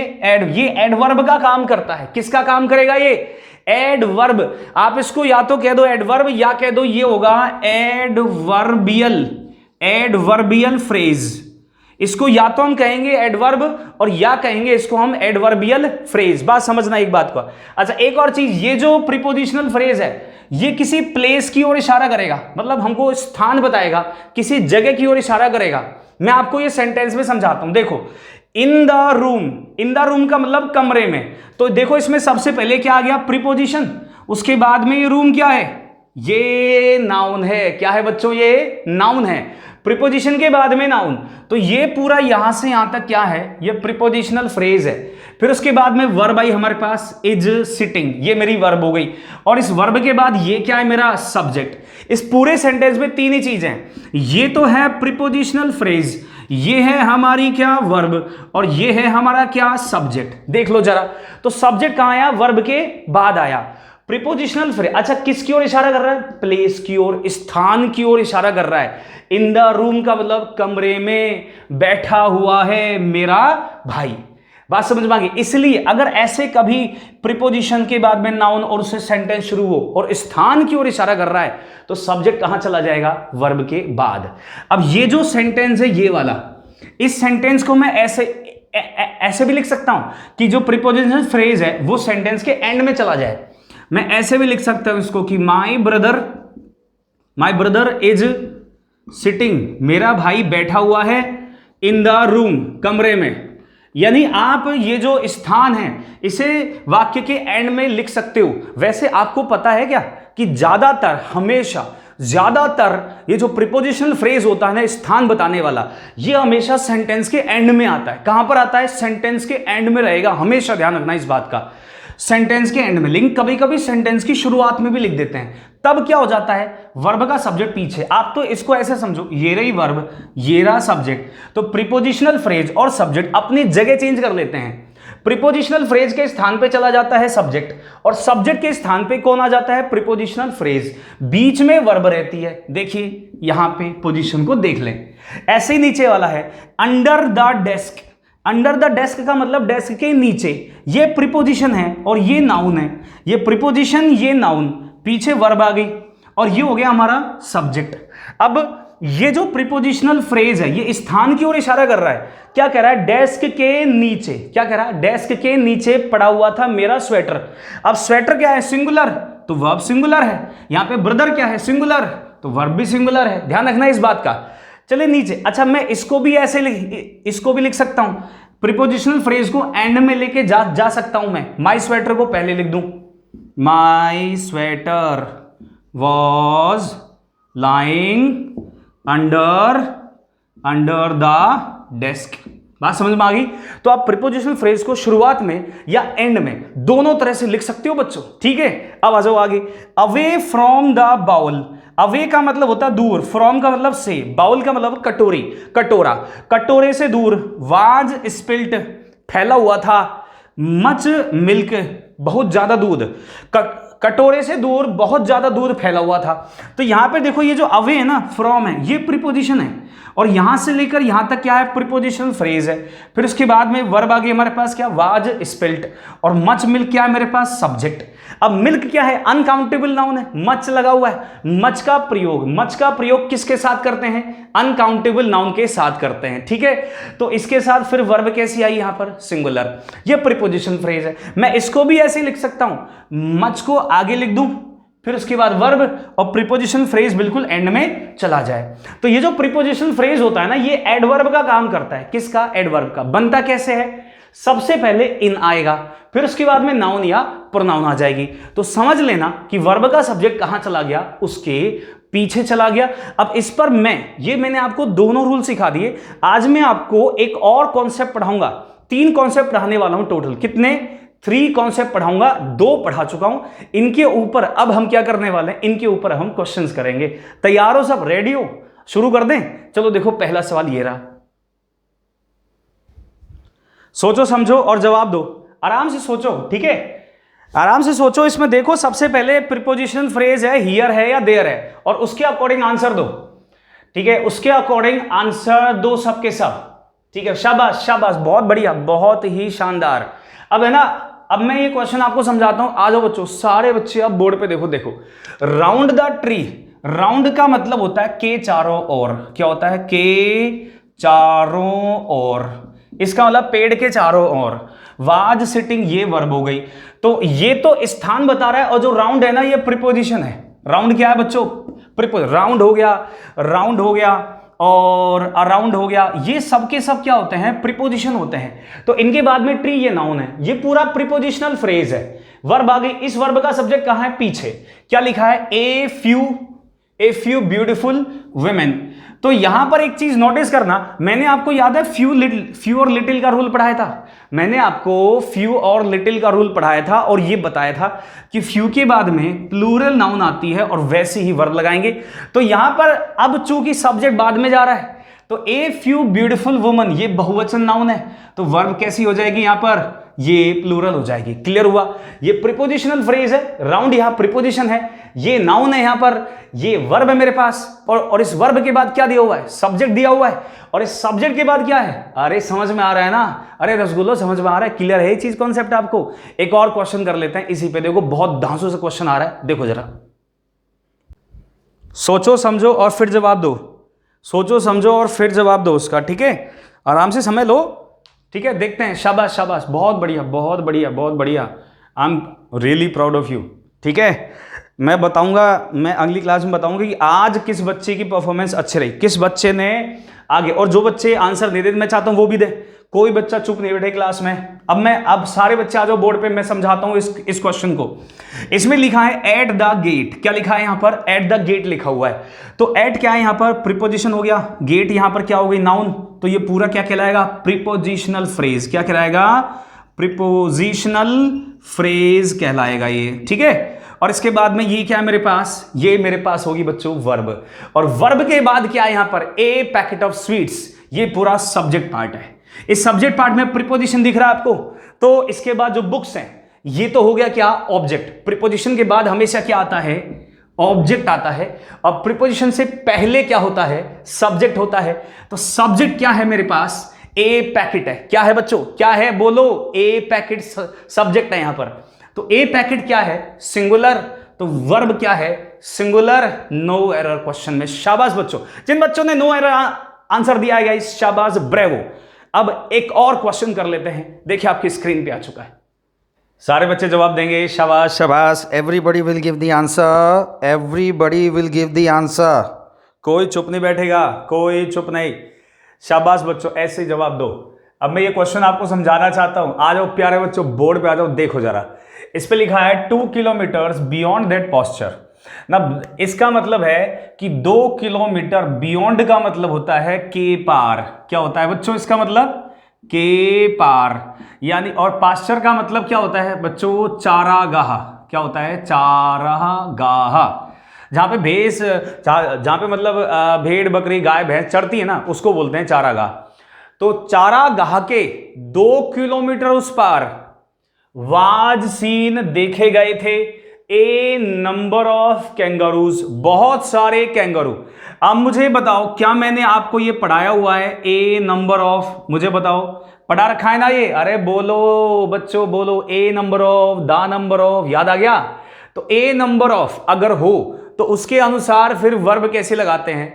एडवर्ब का काम करता है। किसका काम करेगा, ये एडवर्ब। आप इसको या तो कह दो एडवर्ब या कह दो ये होगा एडवर्बियल, एडवर्बियल फ्रेज। इसको या तो हम कहेंगे एडवर्ब और या कहेंगे इसको हम एडवर्बियल फ्रेज। बात समझना एक बात को। अच्छा एक और चीज, ये जो प्रीपोजिशनल फ्रेज है ये किसी प्लेस की ओर इशारा करेगा, मतलब हमको स्थान बताएगा, किसी जगह की ओर इशारा करेगा। मैं आपको ये सेंटेंस में समझाता हूं, देखो in the room, in the room का मतलब कमरे में। तो देखो इसमें सबसे पहले क्या आ गया, प्रीपोजिशन, उसके बाद में ये रूम क्या है, ये नाउन है। क्या है बच्चों, ये नाउन है। प्रीपोजिशन के बाद में नाउन, तो ये पूरा यहां से यहां तक क्या है, ये प्रीपोजिशनल फ्रेज है। फिर उसके बाद में वर्ब आई हमारे पास, इज सिटिंग, ये मेरी वर्ब हो गई। और इस वर्ब के बाद ये क्या है, मेरा सब्जेक्ट। इस पूरे सेंटेंस में तीन ही चीजें हैं, ये तो है प्रीपोजिशनल फ्रेज, ये है हमारी क्या वर्ब, और ये है हमारा क्या सब्जेक्ट। देख लो जरा, तो सब्जेक्ट कहां आया, वर्ब के बाद आया। प्रीपोजिशनल फ्रेज, अच्छा किसकी ओर इशारा कर रहा है, प्लेस की ओर, स्थान की ओर इशारा कर रहा है। इन द रूम का मतलब कमरे में बैठा हुआ है मेरा भाई। बात समझ में आ गई। इसलिए अगर ऐसे कभी प्रीपोजिशन के बाद में नाउन और उससे सेंटेंस शुरू हो और स्थान की ओर इशारा कर रहा है तो सब्जेक्ट कहां चला जाएगा, वर्ब के बाद। अब ये जो सेंटेंस है ये वाला, इस सेंटेंस को मैं ऐसे भी लिख सकता हूं कि जो प्रीपोजिशनल फ्रेज है वो सेंटेंस के एंड में चला जाए। मैं ऐसे भी लिख सकता हूं इसको कि my brother my brother is sitting, मेरा भाई बैठा हुआ है इन द रूम, कमरे में। यानी आप ये जो स्थान है इसे वाक्य के एंड में लिख सकते हो। वैसे आपको पता है क्या कि ज्यादातर, हमेशा ज्यादातर ये जो प्रीपोजिशनल फ्रेज होता है ना, स्थान बताने वाला, ये हमेशा सेंटेंस के एंड में आता है। कहां पर आता है? सेंटेंस के एंड में रहेगा, हमेशा ध्यान रखना इस बात का, सेंटेंस के एंड में। लेकिन कभी कभी सेंटेंस की शुरुआत में भी लिख देते हैं, तब क्या हो जाता है? वर्ब का सब्जेक्ट पीछे। आप तो इसको ऐसे समझो, ये रही वर्ब, ये रहा सब्जेक्ट। तो प्रीपोजिशनल फ्रेज और सब्जेक्ट अपनी जगह चेंज कर लेते हैं। प्रीपोजिशनल फ्रेज के स्थान पे चला जाता है सब्जेक्ट, और सब्जेक्ट के स्थान पे कौन आ जाता है? Prepositional phrase. बीच में वर्ब रहती है। देखिए यहां पे पोजीशन को देख लें। ऐसे ही नीचे वाला है under the desk. Under the desk का मतलब डेस्क के नीचे। ये प्रीपोजिशन है और ये नाउन है। ये प्रीपोजिशन, ये नाउन, पीछे वर्ब आ गई और ये हो गया हमारा सब्जेक्ट। अब ये जो प्रीपोजिशनल फ्रेज है ये स्थान की ओर इशारा कर रहा है। क्या कह रहा है? डेस्क के नीचे। क्या कह रहा है? डेस्क के नीचे पड़ा हुआ था मेरा स्वेटर। अब स्वेटर क्या है? सिंगुलर, तो वर्ब सिंगुलर है। यहां पे ब्रदर क्या है? सिंगुलर, तो वर्ब भी सिंगुलर है। ध्यान रखना इस बात का। चलिए नीचे, अच्छा मैं इसको भी ऐसे इसको भी लिख सकता हूं, प्रीपोजिशनल फ्रेज को एंड में लेके जा सकता हूं मैं। माई स्वेटर को पहले लिख दूं, my sweater was lying under the desk. बात समझ में आ गई? तो आप प्रीपोजिशनल फ्रेज को शुरुआत में या एंड में दोनों तरह से लिख सकते हो बच्चों, ठीक है। अब आ जाओ आगे। Away from the bowl. Away का मतलब होता है दूर, फ्रॉम का मतलब से, बाउल का मतलब कटोरी, कटोरा, कटोरे से दूर। वाज स्पिल्ट, फैला हुआ था। मच मिल्क, बहुत ज्यादा दूध। कटोरे से दूर, बहुत ज्यादा दूध फैला हुआ था। तो यहां पे देखो ये जो अवे है ना, फ्रॉम है, ये प्रीपोजिशन है, और यहां से लेकर यहां तक क्या है? प्रीपोजिशनल फ्रेज है। फिर उसके बाद में वर्ब आ गई हमारे पास, क्या? Was spilt. और मच मिल्क क्या है मेरे पास? सब्जेक्ट। अब मिल्क क्या है? अनकाउंटेबल नाउन है, मच लगा हुआ है। मच का प्रयोग किसके साथ करते हैं? अनकाउंटेबल नाउन के साथ करते हैं, ठीक है। तो इसके साथ फिर वर्ब कैसी आई यहां पर? सिंगुलर। ये प्रीपोजिशन फ्रेज है। मैं इसको भी ऐसे लिख सकता हूं, मच को आगे लिख दूं, फिर उसके बाद वर्ब, और प्रीपोजिशन फ्रेज बिल्कुल एंड में चला जाए। तो ये जो प्रीपोजिशन फ्रेज होता है ना, ये एडवर्ब का काम करता है। किसका? एडवर्ब का। बनता कैसे है? सबसे पहले इन आएगा, फिर उसके बाद में नाउन या प्रोनाउन आ जाएगी। तो समझ लेना कि वर्ब का सब्जेक्ट कहां चला गया? उसके पीछे चला गया। अब इस पर मैंने आपको दोनों रूल सिखा दिए। आज मैं आपको एक और कॉन्सेप्ट पढ़ाऊंगा। 3 कॉन्सेप्ट पढ़ाने वाला हूं टोटल। कितने? 3 कॉन्सेप्ट पढ़ाऊंगा, 2 पढ़ा चुका हूं। इनके ऊपर अब हम क्या करने वाले हैं? इनके ऊपर हम क्वेश्चंस करेंगे। तैयार हो सब? रेडी हो? शुरू कर दें? चलो देखो, पहला सवाल ये रहा। सोचो समझो और जवाब दो। आराम से सोचो, ठीक है, आराम से सोचो। इसमें देखो, सबसे पहले प्रीपोजिशनल फ्रेज है, हियर है या देयर है, और उसके अकॉर्डिंग आंसर दो, ठीक है। उसके अकॉर्डिंग आंसर दो सबके सब, ठीक है। शाबाश शाबाश, बहुत बढ़िया, बहुत ही शानदार। अब है ना, अब मैं ये क्वेश्चन आपको समझाता हूं। आ जाओ बच्चों, सारे बच्चे अब बोर्ड पे देखो। Round the tree. राउंड का मतलब होता है के चारों ओर। क्या होता है? के चारों ओर। इसका मतलब पेड़ के चारों ओर। वाज सिटिंग, ये वर्ब हो गई। तो ये तो स्थान बता रहा है, और जो राउंड है ना, ये प्रीपोजिशन है। राउंड क्या है बच्चों? प्रीपोजिशन। राउंड हो गया और अराउंड हो गया। ये सब के सब क्या होते हैं? प्रीपोजिशन होते हैं। तो इनके बाद में ट्री, ये नाउन है। ये पूरा प्रीपोजिशनल फ्रेज है। वर्ब आ गई। इस वर्ब का सब्जेक्ट कहां है? पीछे। क्या लिखा है? A few beautiful women. तो यहां पर एक चीज नोटिस करना, मैंने आपको याद है फ्यू और लिटिल का रूल पढ़ाया था। मैंने आपको फ्यू और लिटिल का रूल पढ़ाया था, और ये बताया था कि फ्यू के बाद में प्लूरल नाउन आती है और वैसे ही वर्ब लगाएंगे। तो यहां पर अब चूंकि सब्जेक्ट बाद में जा रहा है, तो ए फ्यू ब्यूटीफुल वुमन, ये बहुवचन नाउन है, तो वर्ब कैसी हो जाएगी यहां पर? ये प्लूरल हो जाएगी। क्लियर हुआ? ये प्रीपोजिशनल फ्रेज है। राउंड यहां प्रीपोजिशन है, ये नाउन है यहां पर, ये वर्ब है मेरे पास, और इस वर्ब के बाद क्या दिया हुआ है? सब्जेक्ट दिया हुआ है, और इस सब्जेक्ट के बाद क्या है? अरे समझ में आ रहा है ना? अरे रसगुल्लो, समझ में आ रहा है? क्लियर है ये चीज, कॉन्सेप्ट आपको? एक और क्वेश्चन कर लेते हैं इसी पे। देखो बहुत धांसू से क्वेश्चन आ रहा है, देखो जरा। सोचो समझो और फिर जवाब दो। सोचो समझो और फिर जवाब दो उसका, ठीक है। आराम से समय लो, ठीक है। देखते हैं। शाबाश शाबाश, बहुत बढ़िया बहुत बढ़िया बहुत बढ़िया। I am really proud of you, ठीक है। मैं बताऊंगा, मैं अगली क्लास में बताऊंगा कि आज किस बच्चे की परफॉर्मेंस अच्छी रही, किस बच्चे ने आगे, और जो बच्चे आंसर दे दे मैं चाहता हूं वो भी दे, कोई बच्चा चुप नहीं बैठे क्लास में। अब सारे बच्चे आ जाओ बोर्ड पे, मैं समझाता हूं इस क्वेश्चन को। इसमें लिखा है एट द गेट, क्या लिखा है यहां पर, एट द गेट लिखा हुआ है। तो एट क्या है यहां पर, प्रीपोजिशन हो गया, गेट यहां पर क्या हो गई, नाउन, तो ये पूरा क्या कहलाएगा, प्रीपोजिशनल फ्रेज, क्या कहलाएगा, प्रीपोजिशनल फ्रेज कहलाएगा ये, ठीक है। और इसके बाद में ये क्या है मेरे पास, ये मेरे पास होगी बच्चों वर्ब, और वर्ब के बाद क्या है यहां पर, ए पैकेट ऑफ स्वीट्स, ये पूरा सब्जेक्ट पार्ट है। इस सब्जेक्ट पार्ट में प्रीपोजिशन दिख रहा है आपको, तो इसके बाद जो बुक्स हैं ये तो हो गया क्या, ऑब्जेक्ट। प्रीपोजिशन के बाद हमेशा क्या आता है, ऑब्जेक्ट आता है, और प्रीपोजिशन से पहले क्या होता है, सब्जेक्ट होता है। तो सब्जेक्ट क्या है मेरे पास, ए पैकेट है, क्या है बच्चों, क्या है बोलो, ए पैकेट सब्जेक्ट है यहां पर। तो ए पैकेट क्या है, सिंगुलर, तो वर्ब क्या है, सिंगुलर, नो एरर क्वेश्चन में। शाबाश बच्चों, जिन बच्चों ने नो एरर आंसर दिया है गाइस, शाबाश, ब्रेवो। अब एक और क्वेश्चन कर लेते हैं, देखिए आपकी स्क्रीन पे आ चुका है, सारे बच्चे जवाब देंगे, शाबाश शाबाश, everybody will give the answer, everybody will give the answer, कोई चुप नहीं बैठेगा, कोई चुप नहीं, शाबाश बच्चों, ऐसे जवाब दो। अब मैं ये क्वेश्चन आपको समझाना चाहता हूं, आ जाओ प्यारे बच्चों बोर्ड पे आ जाओ, देखो जरा, इस पे लिखा है 2 किलोमीटर बियॉन्ड दैट पॉस्चर ना, इसका मतलब है कि 2 किलोमीटर बियॉन्ड का मतलब होता है के पार, क्या होता है बच्चों इसका मतलब, के पार, यानी, और पास्चर का मतलब क्या होता है बच्चों, चारागाह, क्या होता है, चारागाह, जहां पे भैंस, जहां पे मतलब भेड़ बकरी गाय भैंस चरती है ना, उसको बोलते हैं चारागाह। तो चारागाह के 2 किलोमीटर उस पार वाज सीन देखे गए थे ए नंबर ऑफ कैंगारूज, बहुत सारे कैंगारू। अब मुझे बताओ, क्या मैंने आपको ये पढ़ाया हुआ है, ए नंबर ऑफ, मुझे बताओ पढ़ा रखा है ना ये, अरे बोलो बच्चों बोलो, a number of, the number of, याद आ गया। तो ए नंबर ऑफ अगर हो तो उसके अनुसार फिर वर्ब कैसे लगाते हैं,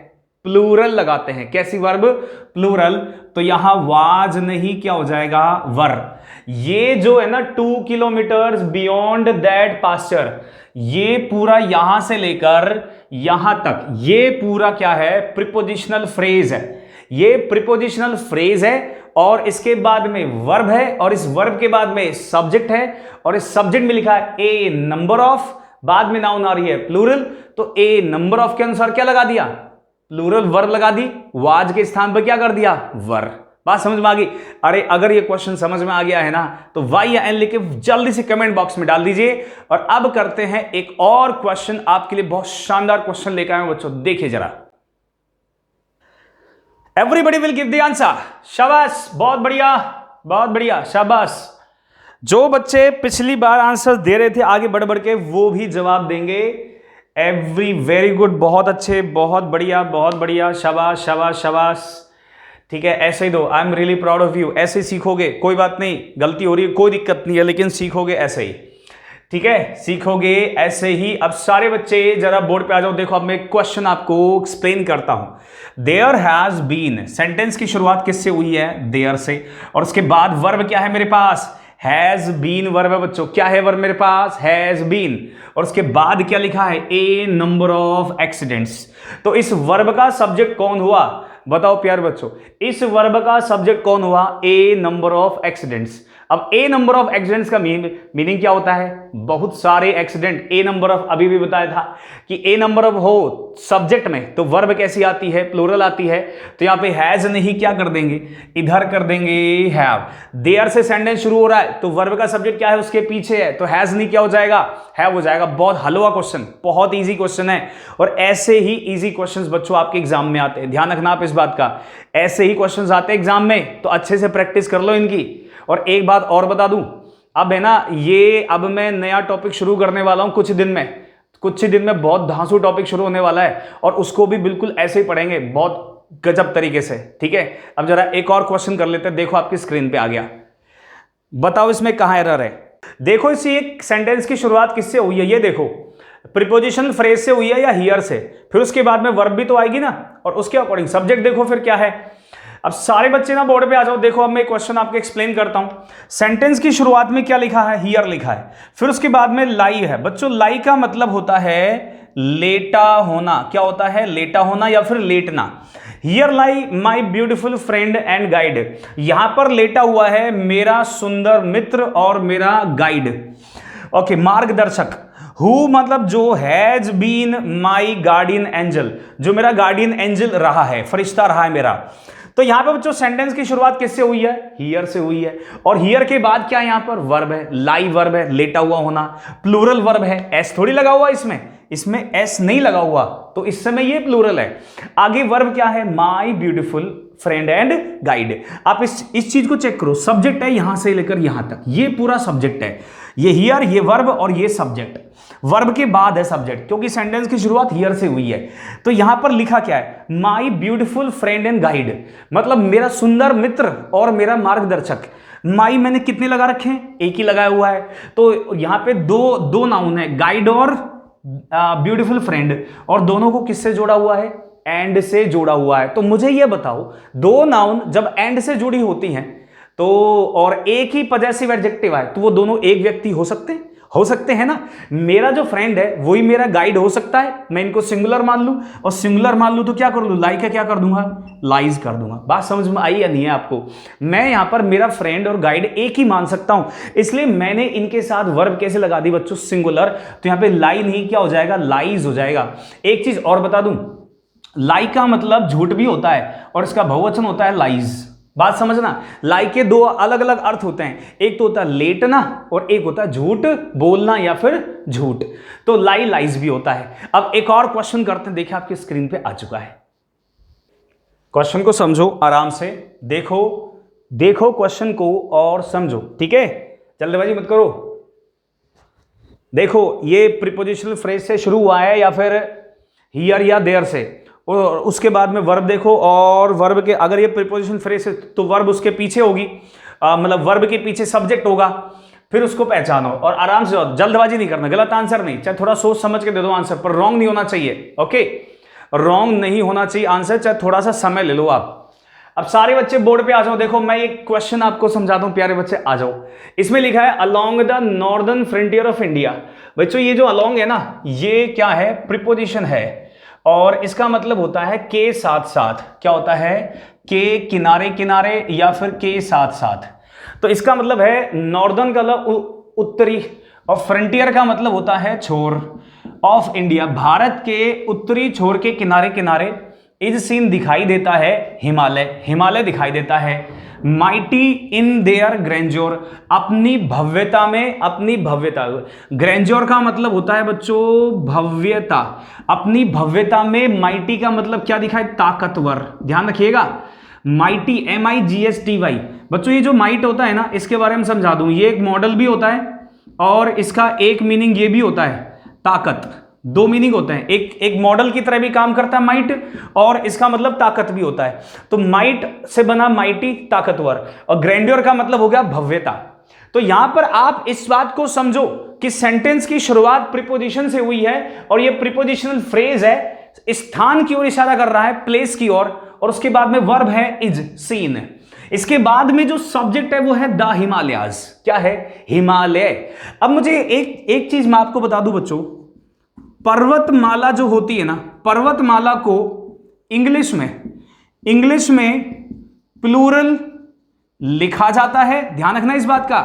प्लूरल लगाते हैं, कैसी वर्ब, प्लूरल। तो यहां वाज नहीं, क्या हो जाएगा, वर। ये जो है ना 2 किलोमीटर बियॉन्ड दैट पास्चर, ये पूरा यहां से लेकर यहां तक, ये पूरा क्या है, प्रीपोजिशनल फ्रेज है, ये प्रीपोजिशनल फ्रेज है, और इसके बाद में वर्ब है, और इस वर्ब के बाद में सब्जेक्ट है, और इस सब्जेक्ट में लिखा है ए नंबर ऑफ, बाद में नाउन आ रही है प्लूरल, तो ए नंबर ऑफ के अनुसार क्या लगा दिया, प्लूरल वर्ब लगा दी, वाज के स्थान पर क्या कर दिया, वर। बात समझ में आ गई। अरे अगर ये क्वेश्चन समझ में आ गया है ना, तो वाई या एन लिख के जल्दी से कमेंट बॉक्स में डाल दीजिए। और अब करते हैं एक और क्वेश्चन, आपके लिए बहुत शानदार क्वेश्चन लेकर आए बच्चों, देखिए जरा। Everybody will give the answer, शाबाश, बहुत बढ़िया, बहुत बढ़िया, शाबाश। जो बच्चे पिछली बार आंसर दे रहे थे आगे बढ़ बढ़ के, वो भी जवाब देंगे। वेरी गुड, बहुत अच्छे, बहुत बढ़िया, बहुत बढ़िया, शाबाश शाबाश शाबाश, ठीक है, ऐसे ही दो। I am really proud of you, ऐसे ही सीखोगे, कोई बात नहीं, गलती हो रही है कोई दिक्कत नहीं है, लेकिन सीखोगे ऐसे ही, ठीक है, सीखोगे ऐसे ही। अब सारे बच्चे जरा बोर्ड पे आ जाओ, देखो अब मैं क्वेश्चन आपको एक्सप्लेन करता हूं। देयर हैज बीन, सेंटेंस की शुरुआत किससे हुई है, देयर से, और उसके बाद वर्ब क्या है मेरे पास, हैज बीन वर्ब है बच्चों, क्या है वर्ब मेरे पास, हैज बीन, और उसके बाद क्या लिखा है, ए नंबर ऑफ एक्सीडेंट्स। तो इस वर्ब का सब्जेक्ट कौन हुआ, बताओ प्यारे बच्चों, इस वर्ब का सब्जेक्ट कौन हुआ, ए नंबर ऑफ एक्सीडेंट्स। अब ए नंबर ऑफ एक्सीडेंट्स का मीनिंग क्या होता है, बहुत सारे एक्सीडेंट। ए नंबर ऑफ अभी भी बताया था कि ए नंबर ऑफ हो सब्जेक्ट में तो वर्ब कैसी आती है, प्लूरल आती है। तो यहां पे हैज नहीं, क्या कर देंगे, इधर कर देंगे हैव। देयर से सेंटेंस शुरू हो रहा है तो वर्ब का सब्जेक्ट क्या है, उसके पीछे है, तो हैज नहीं क्या हो जाएगा, हैव हो जाएगा। बहुत हलवा क्वेश्चन, बहुत ईजी क्वेश्चन है, और ऐसे ही ईजी क्वेश्चंस बच्चों आपके एग्जाम में आते हैं, ध्यान रखना आप इस बात का। ऐसे ही क्वेश्चंस आते हैं एग्जाम में, तो अच्छे से प्रैक्टिस कर लो इनकी। और एक बात और बता दूं, अब है ना ये, अब मैं नया टॉपिक शुरू करने वाला हूं कुछ ही दिन में बहुत धांसू टॉपिक शुरू होने वाला है, और उसको भी बिल्कुल ऐसे ही पढ़ेंगे, बहुत गजब तरीके से, ठीक है। अब जरा एक और क्वेश्चन कर लेते हैं, देखो आपकी स्क्रीन पे आ गया, बताओ इसमें कहां एरर है। देखो इसी एक सेंटेंस की शुरुआत किससे हुई है, ये देखो, प्रीपोजिशनल फ्रेज से हुई है या हियर से, फिर उसके बाद में वर्ब भी तो आएगी ना, और उसके अकॉर्डिंग सब्जेक्ट देखो फिर क्या है। अब सारे बच्चे ना बोर्ड पे आ जाओ। देखो अब मैं क्वेश्चन आपको एक्सप्लेन करता हूं। सेंटेंस की शुरुआत में क्या लिखा है? हियर लिखा है। फिर उसके बाद में लाई है। बच्चों लाई का मतलब होता है लेटा होना। क्या होता है? लेटा होना या फिर लेटना। Here lie my beautiful friend and guide. यहां पर लेटा हुआ है मेरा सुंदर मित्र और मेरा गाइड। ओके, मार्गदर्शक। हु मतलब जो, has been my guardian angel, जो मेरा गार्डियन एंजल रहा है, फरिश्ता रहा है मेरा। तो यहां पे बच्चों सेंटेंस की शुरुआत किससे हुई है? हियर से हुई है। और हियर के बाद क्या यहां पर? वर्ब है, लाई वर्ब है, लेटा हुआ होना, प्लूरल वर्ब है। एस थोड़ी लगा हुआ इसमें, इसमें एस नहीं लगा हुआ, तो इस समय ये प्लूरल है। आगे वर्ब क्या है? My beautiful friend and guide. आप इस चीज को चेक करो, सब्जेक्ट है यहां से लेकर यहां तक, ये पूरा सब्जेक्ट है। ये हियर, ये वर्ब और ये सब्जेक्ट। वर्ब के बाद है सब्जेक्ट, क्योंकि सेंटेंस की शुरुआत हियर से हुई है। तो यहां पर लिखा क्या है? My beautiful friend and guide, मतलब मेरा सुंदर मित्र और मेरा मार्गदर्शक। माई मैंने कितने लगा रखे हैं? एक ही लगाया हुआ है। तो यहां पे दो नाउन है, गाइड और ब्यूटीफुल फ्रेंड, और दोनों को किससे जोड़ा हुआ है? एंड से जोड़ा हुआ है। तो मुझे यह बताओ, दो नाउन जब एंड से जुड़ी होती हैं तो, और एक ही पजेसिव एडजेक्टिव है, तो वो दोनों एक व्यक्ति हो सकते हैं ना। मेरा जो फ्रेंड है वही मेरा गाइड हो सकता है। मैं इनको सिंगुलर मान लूं, और सिंगुलर मान लूं तो क्या कर लूं? लाई का क्या कर दूंगा? लाइज कर दूंगा। बात समझ में आई या नहीं है आपको? मैं यहां पर मेरा फ्रेंड और गाइड एक ही मान सकता हूं, इसलिए मैंने इनके साथ वर्ब कैसे लगा दी बच्चों? सिंगुलर। तो यहां पे लाई नहीं, क्या हो जाएगा? लाइज हो जाएगा। एक चीज और बता दूं, लाई का मतलब झूठ भी होता है और इसका बहुवचन होता है लाइज। बात समझना, लाई के दो अलग अलग अर्थ होते हैं, एक तो होता है लेटना और एक होता है झूठ बोलना या फिर झूठ। तो लाई लाइज भी होता है। अब एक और क्वेश्चन करते हैं, देखिए आपकी स्क्रीन पे आ चुका है। क्वेश्चन को समझो आराम से, देखो क्वेश्चन को और समझो, ठीक है? जल्दबाजी मत करो। देखो ये प्रीपोजिशनल फ्रेज से शुरू हुआ है या फिर हियर या देयर से, और उसके बाद में वर्ब देखो, और वर्ब के अगर ये प्रीपोजिशन फ्रेज है तो वर्ब उसके पीछे होगी, मतलब वर्ब के पीछे सब्जेक्ट होगा, फिर उसको पहचानो और आराम से। जल्दबाजी नहीं करना, गलत आंसर नहीं, चाहे थोड़ा सोच समझ के दे दो आंसर, पर रॉन्ग नहीं होना चाहिए। ओके, रॉन्ग नहीं होना चाहिए आंसर, चाहे थोड़ा सा समय ले लो आप। अब सारे बच्चे बोर्ड पे आ जाओ। देखो मैं एक क्वेश्चन आपको समझाता हूं, प्यारे बच्चे आ जाओ। इसमें लिखा है along the northern frontier of India. बच्चों ये जो अलोंग है ना, ये क्या है? प्रीपोजिशन है, और इसका मतलब होता है के साथ साथ। क्या होता है? के किनारे किनारे या फिर के साथ साथ। तो इसका मतलब है नॉर्दर्न का मतलब उत्तरी, और फ्रंटियर का मतलब होता है छोर ऑफ इंडिया। भारत के उत्तरी छोर के किनारे किनारे इज सीन दिखाई देता है हिमालय, हिमालय दिखाई देता है। माइटी इन देयर ग्रैंड्योर, अपनी भव्यता में, अपनी भव्यता। ग्रैंड्योर का मतलब होता है बच्चों भव्यता, अपनी भव्यता में। माइटी का मतलब क्या दिखाए? ताकतवर। ध्यान रखिएगा, माइटी MIGHTY। बच्चों ये जो माइट होता है ना, इसके बारे में समझा दूं, ये एक मॉडल भी होता है और इसका एक मीनिंग ये भी होता है ताकत। दो मीनिंग होते हैं, एक मॉडल की तरह भी काम करता है माइट, और इसका मतलब ताकत भी होता है। तो माइट से बना माइटी, ताकतवर, और ग्रैंड्योर का मतलब हो गया भव्यता। तो यहां पर आप इस बात को समझो कि सेंटेंस की शुरुआत प्रीपोजिशन से हुई है, और ये प्रीपोजिशनल फ्रेज है, स्थान की ओर इशारा कर रहा है, प्लेस की ओर, और उसके बाद में वर्ब है इज सीन। इसके बाद में जो सब्जेक्ट है वो है द हिमालयाज। क्या है? हिमालय। अब मुझे एक चीज मैं आपको बता दूं बच्चों, पर्वतमाला जो होती है ना, पर्वतमाला को इंग्लिश में प्लूरल लिखा जाता है। ध्यान रखना इस बात का,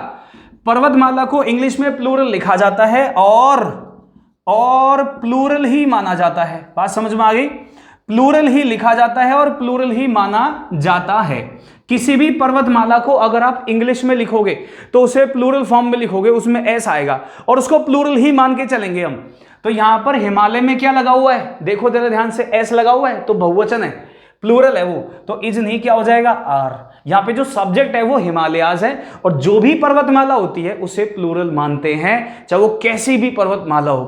पर्वतमाला को इंग्लिश में प्लूरल लिखा जाता है और प्लूरल ही माना जाता है। बात समझ में आ गई? प्लूरल ही लिखा जाता है और प्लूरल ही माना जाता है। किसी भी पर्वतमाला को अगर आप इंग्लिश में लिखोगे तो उसे प्लूरल फॉर्म में लिखोगे, उसमें एस आएगा, और उसको प्लूरल ही मान के चलेंगे हम। तो यहां पर हिमालय में क्या लगा हुआ है? देखो जरा ध्यान से, एस लगा हुआ है, तो बहुवचन है, प्लूरल है वो, तो इज नहीं, क्या हो जाएगा? आर। यहां पे जो सब्जेक्ट है वो हिमालयाज है, और जो भी पर्वतमाला होती है उसे प्लूरल मानते हैं, चाहे वो कैसी भी पर्वतमाला हो।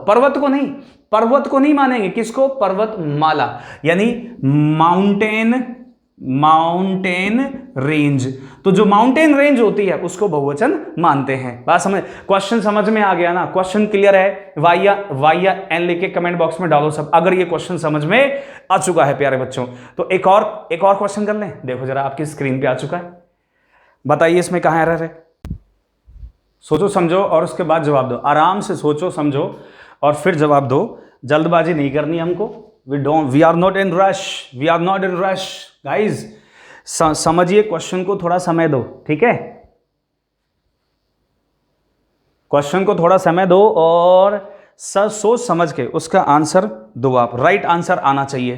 पर्वत को नहीं मानेंगे, किसको? पर्वतमाला, यानी माउंटेन माउंटेन रेंज। तो जो माउंटेन रेंज होती है उसको बहुवचन मानते हैं। बात समझ, क्वेश्चन समझ में आ गया ना? क्वेश्चन क्लियर है? वाई या एन लिख के कमेंट बॉक्स में डालो सब, अगर ये क्वेश्चन समझ में आ चुका है प्यारे बच्चों। तो एक और क्वेश्चन कर लें। देखो जरा, आपकी स्क्रीन पे आ चुका है, बताइए इसमें कहां एरर है। सोचो समझो और उसके बाद जवाब दो। आराम से सोचो समझो और फिर जवाब दो। जल्दबाजी नहीं करनी हमको। We are not in rush guys. समझिए क्वेश्चन को, थोड़ा समय दो, ठीक है? क्वेश्चन को थोड़ा समय दो और सोच समझ के उसका आंसर दो आप। राइट आंसर आना चाहिए,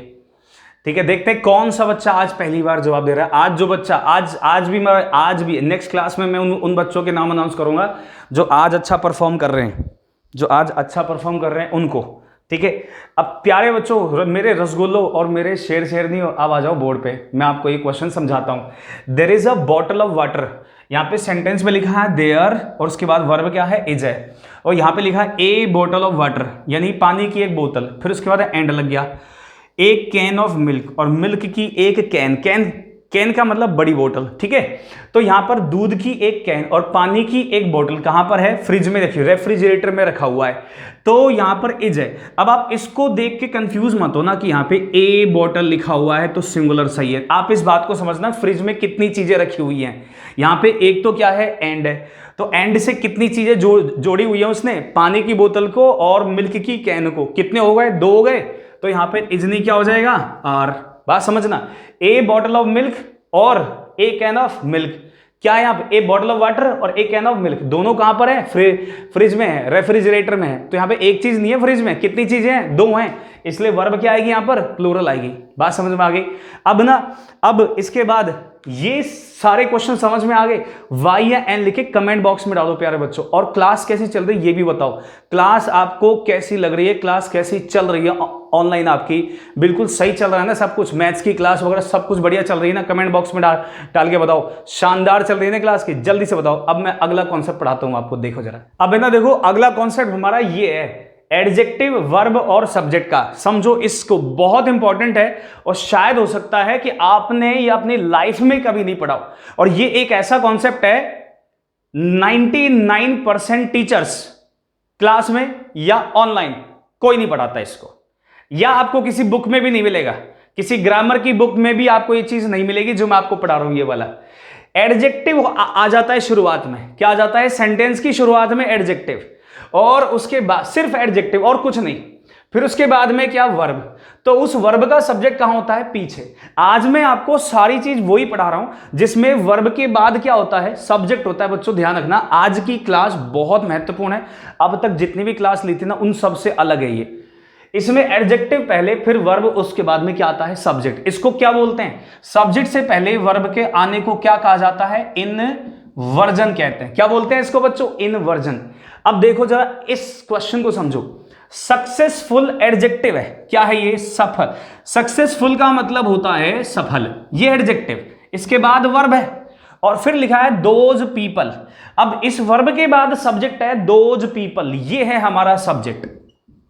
ठीक है? देखते हैं कौन सा बच्चा आज पहली बार जवाब दे रहा है। आज जो बच्चा आज भी नेक्स्ट क्लास में मैं उन बच्चों के नाम अनाउंस करूंगा जो आज अच्छा परफॉर्म कर रहे हैं, उनको, ठीक है? अब प्यारे बच्चों, मेरे रसगुल्लो और मेरे शेरनी, अब आ जाओ बोर्ड पे, मैं आपको एक क्वेश्चन समझाता हूं। There is a bottle of water. यहां पे सेंटेंस में लिखा है देयर और उसके बाद वर्ब क्या है? इज है। और यहां पे लिखा है ए बॉटल ऑफ वाटर, यानी पानी की एक बोतल, फिर उसके बाद एंड लग गया। एक कैन ऑफ मिल्क, और मिल्क की एक कैन का मतलब बड़ी बोतल, ठीक है? तो यहां पर दूध की एक कैन और पानी की एक बोतल कहां पर है? फ्रिज में, देखिए रेफ्रिजरेटर में रखा हुआ है। तो यहां पर इज है। अब आप इसको देख के कंफ्यूज मत हो ना कि यहां पे ए बोतल लिखा हुआ है तो सिंगुलर सही है। आप इस बात को समझना, फ्रिज में कितनी चीजें रखी हुई हैं। यहां पे एक तो क्या है? एंड है। तो एंड से कितनी चीजें जोड़ी हुई है उसने? पानी की बोतल को और मिल्क की कैन को। कितने हो गए? 2 हो गए। तो यहां पे इजनी क्या हो जाएगा? आर। बात समझना, ए बॉटल ऑफ मिल्क और ए कैन ऑफ मिल्क। क्या है यहाँ पे? ए बॉटल ऑफ वाटर और ए कैन ऑफ मिल्क, दोनों कहां पर है? फ्रिज में है, रेफ्रिजरेटर में है। तो यहाँ पे एक चीज नहीं है फ्रिज में, कितनी चीजें हैं? 2 हैं, इसलिए वर्ब क्या आएगी यहाँ पर? प्लूरल आएगी। बात समझ में आ गई? अब इसके बाद ये सारे क्वेश्चन समझ में आ गए। वाई या एन लिखे कमेंट बॉक्स में डालो प्यारे बच्चों। और क्लास कैसी चल रही है ये भी बताओ। क्लास आपको कैसी लग रही है? क्लास कैसी चल रही है ऑनलाइन आपकी? बिल्कुल सही चल रहा है ना सब कुछ? मैथ्स की क्लास वगैरह सब कुछ बढ़िया चल रही है ना? कमेंट बॉक्स में डाल के बताओ। शानदार चल रही है ना क्लास की? जल्दी से बताओ। अब मैं अगला कॉन्सेप्ट पढ़ाता हूं आपको, देखो जरा। अब है ना, देखो अगला कॉन्सेप्ट हमारा ये है, एडजेक्टिव, वर्ब और सब्जेक्ट का। समझो इसको, बहुत इंपॉर्टेंट है और शायद हो सकता है कि आपने ये अपनी लाइफ में कभी नहीं पढ़ा। और ये एक ऐसा कॉन्सेप्ट है 99% टीचर्स क्लास में या ऑनलाइन कोई नहीं पढ़ाता इसको, या आपको किसी बुक में भी नहीं मिलेगा। किसी ग्रामर की बुक में भी आपको ये चीज नहीं मिलेगी जो मैं आपको पढ़ा रहा हूं। ये वाला एडजेक्टिव आ जाता है शुरुआत में। क्या आ जाता है? सेंटेंस की शुरुआत में एडजेक्टिव, और उसके बाद सिर्फ एडजेक्टिव और कुछ नहीं। फिर उसके बाद में क्या? वर्ब। तो उस वर्ब का सब्जेक्ट कहां होता है? पीछे। आज मैं आपको सारी चीज वही पढ़ा रहा हूं जिसमें वर्ब के बाद क्या होता है? सब्जेक्ट होता है। बच्चों ध्यान रखना, आज की क्लास बहुत महत्वपूर्ण है। अब तक जितनी भी क्लास ली थी ना, उन सबसे अलग है ये। इसमें एडजेक्टिव पहले, फिर वर्ब, उसके बाद में क्या आता है? सब्जेक्ट। इसको क्या बोलते हैं? सब्जेक्ट से पहले वर्ब के आने को क्या कहा जाता है? इनवर्जन कहते हैं। क्या बोलते हैं इसको बच्चों? इनवर्जन। अब देखो जरा इस क्वेश्चन को समझो। सक्सेसफुल एडजेक्टिव है। क्या है ये? सफल। सक्सेसफुल का मतलब होता है सफल, ये एडजेक्टिव। इसके बाद वर्ब है और फिर लिखा है दोज पीपल। अब इस वर्ब के बाद सब्जेक्ट है दोज पीपल, ये है हमारा सब्जेक्ट,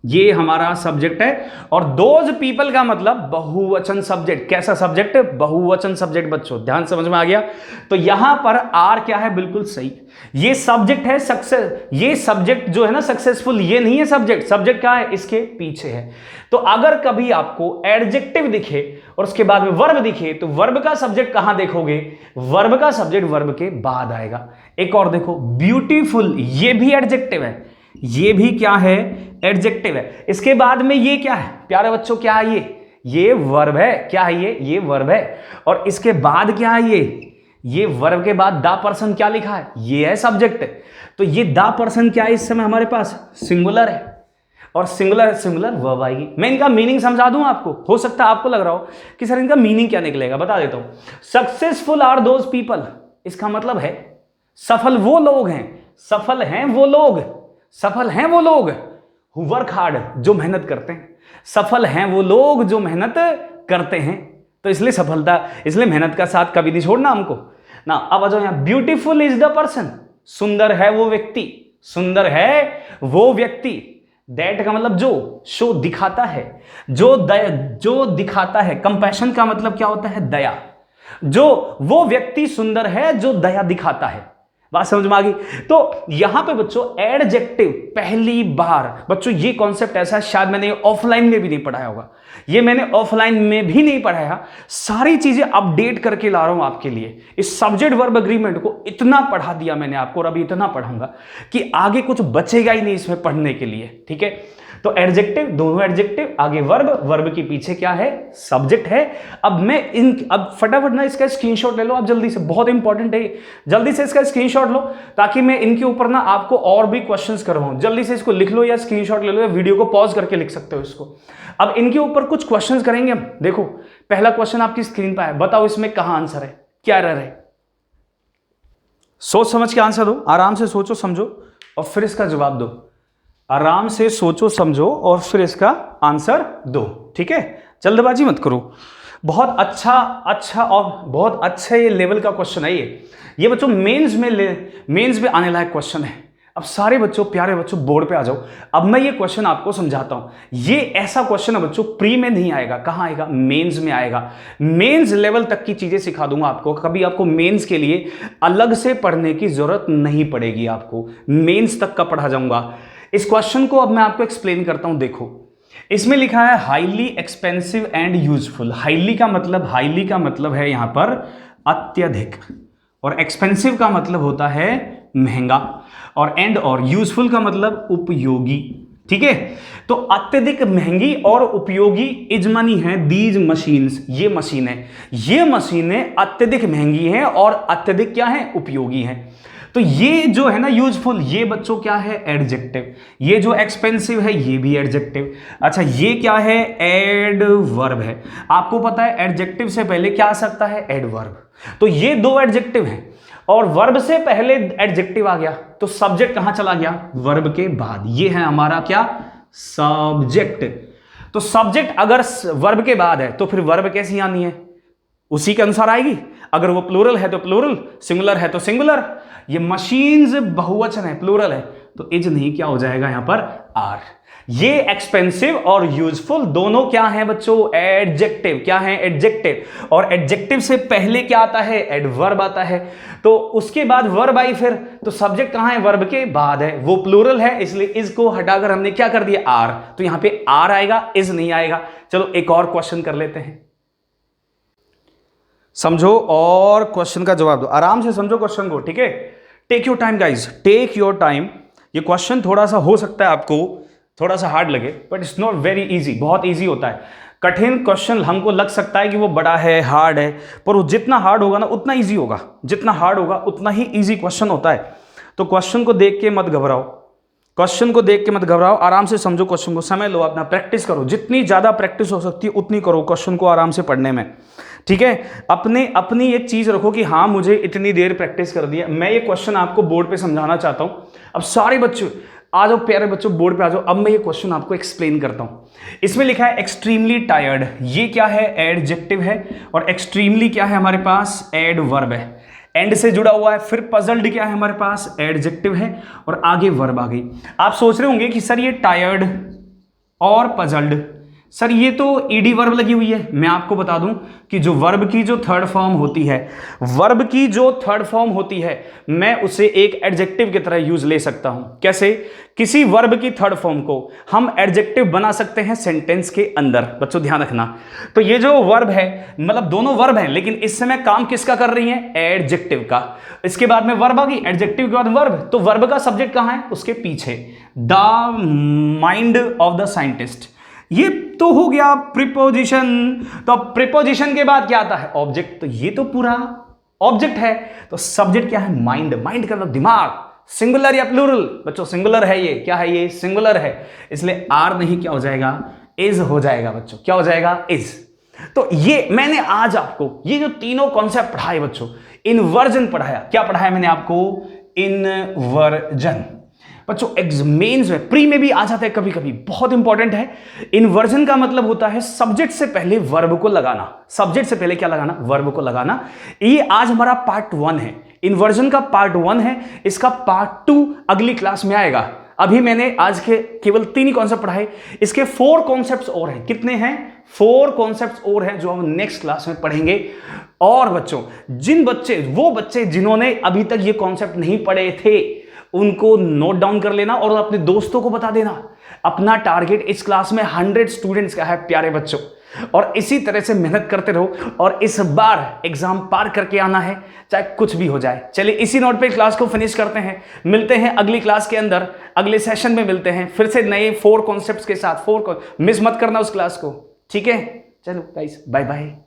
ये हमारा सब्जेक्ट है। और दोज पीपल का मतलब बहुवचन सब्जेक्ट। कैसा सब्जेक्ट? बहुवचन सब्जेक्ट। बच्चों ध्यान समझ में आ गया? तो यहां पर आर क्या है? बिल्कुल सही, ये सब्जेक्ट है। सक्सेस, ये सब्जेक्ट जो है ना सक्सेसफुल, ये नहीं है सब्जेक्ट। सब्जेक्ट क्या है? इसके पीछे है। तो अगर कभी आपको एडजेक्टिव दिखे और उसके बाद में वर्ब दिखे, तो वर्ब का सब्जेक्ट कहां देखोगे? वर्ब का सब्जेक्ट वर्ब के बाद आएगा। एक और देखो, ब्यूटीफुल, ये भी एडजेक्टिव है। ये भी क्या है? एडजेक्टिव है। इसके बाद में ये क्या है प्यारे बच्चों? क्या है ये वर्ब है। क्या है ये वर्ब है। और इसके बाद क्या है? ये वर्ब के बाद दा पर्सन क्या लिखा है? ये है सब्जेक्ट। तो ये दा पर्सन क्या है इस समय हमारे पास? सिंगुलर है। और सिंगुलर वर्ब आएगी। मैं इनका मीनिंग समझा दूं आपको। हो सकता है आपको लग रहा हो कि सर इनका मीनिंग क्या निकलेगा, बता देता हूं। सक्सेसफुल आर दोज पीपल, इसका मतलब है सफल वो लोग हैं, सफल हैं वो लोग, सफल हैं वो लोग हु वर्क हार्ड, जो मेहनत करते हैं। सफल हैं वो लोग जो मेहनत करते हैं। तो इसलिए सफलता, इसलिए मेहनत का साथ कभी नहीं छोड़ना हमको ना। अब आ जाओ यहां, ब्यूटीफुल इज द पर्सन, सुंदर है वो व्यक्ति, सुंदर है वो व्यक्ति। दैट का मतलब जो, शो दिखाता है, जो दिखाता है। कंपैशन का मतलब क्या होता है? दया। जो वो व्यक्ति सुंदर है जो दया दिखाता है। बात समझ में आ गई? तो यहां पे बच्चों एडजेक्टिव पहली बार, बच्चों ये कॉन्सेप्ट ऐसा है शायद मैंने ऑफलाइन में भी नहीं पढ़ाया होगा, ये मैंने ऑफलाइन में भी नहीं पढ़ाया, सारी चीजें अपडेट करके ला रहा हूं आपके लिए। इस सब्जेक्ट वर्ब एग्रीमेंट को इतना पढ़ा दिया मैंने आपको और अभी इतना पढ़ाऊंगा कि आगे कुछ बचेगा ही नहीं इसमें पढ़ने के लिए, ठीक है? तो एडजेक्टिव, दोनों एडजेक्टिव, आगे वर्ब, वर्ब के पीछे क्या है? सब्जेक्ट है। अब फटाफट ना इसका स्क्रीनशॉट ले लो आप जल्दी से, बहुत इंपॉर्टेंट है, जल्दी से इसका स्क्रीनशॉट लो ताकि मैं इनके ऊपर ना आपको और भी क्वेश्चंस करवाऊं। जल्दी से इसको लिख लो या स्क्रीनशॉट ले लो या वीडियो को पॉज करके लिख सकते हो इसको। अब इनके ऊपर कुछ क्वेश्चंस करेंगे हम। देखो पहला क्वेश्चन आपकी स्क्रीन पर है, बताओ इसमें कहां आंसर है, क्या एरर है? सोच समझ के आंसर दो, आराम से सोचो समझो और फिर इसका जवाब दो। आराम से सोचो समझो और फिर इसका आंसर दो, ठीक है? जल्दबाजी मत करो। बहुत अच्छा और बहुत अच्छा ये लेवल का क्वेश्चन है ये बच्चों मेंस में आने लायक क्वेश्चन है। अब सारे बच्चों, प्यारे बच्चों, बोर्ड पे आ जाओ। अब मैं ये क्वेश्चन आपको समझाता हूं। ये ऐसा क्वेश्चन है बच्चों प्री में नहीं आएगा, कहां आएगा? मेंस में आएगा। मेंस लेवल तक की चीजें सिखा दूंगा आपको, कभी आपको मेंस के लिए अलग से पढ़ने की जरूरत नहीं पड़ेगी, आपको मेंस तक का पढ़ा जाऊंगा। इस क्वेश्चन को अब मैं आपको एक्सप्लेन करता हूं। देखो इसमें लिखा है highly expensive and useful. Highly का मतलब है यहां पर अत्यधिक, और एक्सपेंसिव का मतलब होता है महंगा, और यूजफुल का मतलब उपयोगी, ठीक है? तो अत्यधिक महंगी और उपयोगी इजमनी है दीज मशीन्स, ये मशीनें अत्यधिक महंगी हैं और अत्यधिक क्या है? उपयोगी हैं। तो ये जो है ना यूजफुल, ये बच्चों क्या है? एडजेक्टिव। ये जो एक्सपेंसिव है ये भी एडजेक्टिव। अच्छा ये क्या है? एडवर्ब है। आपको पता है एडजेक्टिव से पहले क्या आ सकता है? एडवर्ब। तो ये दो एडजेक्टिव हैं और वर्ब से पहले एडजेक्टिव आ गया तो सब्जेक्ट कहां चला गया? वर्ब के बाद। ये है हमारा क्या? सब्जेक्ट। तो सब्जेक्ट अगर वर्ब के बाद है तो फिर वर्ब कैसी आनी है? उसी के अनुसार आएगी। अगर वो प्लूरल है तो प्लूरल, सिंगुलर है तो सिंगुलर। ये मशीन्स बहुवचन है, प्लूरल है, तो इज नहीं, क्या हो जाएगा यहां पर? आर। ये एक्सपेंसिव और यूजफुल दोनों क्या हैं बच्चों? एडजेक्टिव। क्या है? एडजेक्टिव। और एडजेक्टिव से पहले क्या आता है? एडवर्ब आता है। तो उसके बाद वर्ब आई फिर, तो सब्जेक्ट कहां है? वर्ब के बाद है, वो प्लूरल है, इसलिए इज को हटाकर हमने क्या कर दिया? आर। तो यहां पे आर आएगा, इज नहीं आएगा। चलो एक और क्वेश्चन कर लेते हैं, समझो और क्वेश्चन का जवाब दो। आराम से समझो क्वेश्चन को, ठीक है? Take your time guys, take your time. ये क्वेश्चन थोड़ा सा हो सकता है आपको थोड़ा सा हार्ड लगे, but it's not very easy, बहुत इजी होता है। कठिन क्वेश्चन हमको लग सकता है कि वो बड़ा है, हार्ड है, पर वो जितना हार्ड होगा ना उतना इजी होगा, जितना हार्ड होगा उतना ही इजी क्वेश्चन होता है। तो क्वेश्चन को देख के मत घबराओ, आराम से समझो क्वेश्चन को, समय लो, अपना प्रैक्टिस करो, जितनी ज़्यादा प्रैक्टिस हो सकती है उतनी करो क्वेश्चन को आराम से पढ़ने में, ठीक है? अपनी एक चीज़ रखो कि हाँ मुझे इतनी देर प्रैक्टिस कर दी है। मैं ये क्वेश्चन आपको बोर्ड पे समझाना चाहता हूँ। अब सारे बच्चों आ जाओ, प्यारे बच्चों बोर्ड पे आ जाओ। अब मैं ये क्वेश्चन आपको एक्सप्लेन करता हूँ। इसमें लिखा है एक्सट्रीमली टायर्ड, ये क्या है? एडजेक्टिव है, और एक्सट्रीमली क्या है हमारे पास? एडवर्ब है, एंड से जुड़ा हुआ है। फिर पजल्ड क्या है हमारे पास? एडजेक्टिव है, और आगे वर्ब आ गई। आप सोच रहे होंगे कि सर ये टायर्ड और पजल्ड, सर ये तो ईडी वर्ब लगी हुई है। मैं आपको बता दूं कि जो वर्ब की जो थर्ड फॉर्म होती है, मैं उसे एक एडजेक्टिव की तरह यूज ले सकता हूं। कैसे? किसी वर्ब की थर्ड फॉर्म को हम एडजेक्टिव बना सकते हैं सेंटेंस के अंदर। बच्चों ध्यान रखना, तो ये जो वर्ब है, मतलब दोनों वर्ब हैं, लेकिन इस समय काम किसका कर रही है? एडजेक्टिव का। इसके बाद में वर्ब आ गई, एडजेक्टिव के बाद वर्ब, तो वर्ब का सब्जेक्ट कहां है? उसके पीछे। The mind of the scientist, ये तो हो गया प्रीपोजिशन। तो प्रीपोजिशन के बाद क्या आता है? ऑब्जेक्ट। तो ये तो पूरा ऑब्जेक्ट है। तो सब्जेक्ट क्या है? माइंड। माइंड का मतलब दिमाग। सिंगुलर या प्लूरल? बच्चों सिंगुलर है, ये क्या है? ये सिंगुलर है, इसलिए आर नहीं, क्या हो जाएगा? इज हो जाएगा बच्चों। क्या हो जाएगा? इज। तो ये मैंने आज आपको ये जो तीनों कॉन्सेप्ट पढ़ाए बच्चों, इन्वर्जन पढ़ाया। क्या पढ़ाया मैंने आपको? इन्वर्जन। बच्चों मेंस में, प्री में भी आ जाता है कभी कभी, बहुत इंपॉर्टेंट है। इन्वर्जन का मतलब होता है सब्जेक्ट से पहले वर्ब को लगाना। सब्जेक्ट से पहले क्या लगाना? वर्ब को लगाना। ये आज हमारा पार्ट 1 है, इन्वर्जन का पार्ट 1 है। इसका पार्ट 2 अगली क्लास में आएगा। अभी मैंने आज के केवल 3 ही कॉन्सेप्ट पढ़ाए, इसके 4 कॉन्सेप्ट्स और हैं। कितने हैं? 4 कॉन्सेप्ट्स और हैं जो हम नेक्स्ट क्लास में पढ़ेंगे। और बच्चों, वो बच्चे जिन्होंने अभी तक ये कॉन्सेप्ट नहीं पढ़े थे, उनको नोट डाउन कर लेना और अपने दोस्तों को बता देना। अपना टारगेट इस क्लास में 100 स्टूडेंट्स का है प्यारे बच्चों, और इसी तरह से मेहनत करते रहो और इस बार एग्जाम पार करके आना है, चाहे कुछ भी हो जाए। चलिए इसी नोट पे क्लास को फिनिश करते हैं, मिलते हैं अगली क्लास के अंदर, अगले सेशन में मिलते हैं फिर से नए 4 कॉन्सेप्ट्स के साथ। मिस मत करना उस क्लास को, ठीक है? चलो गाइस, बाय बाय।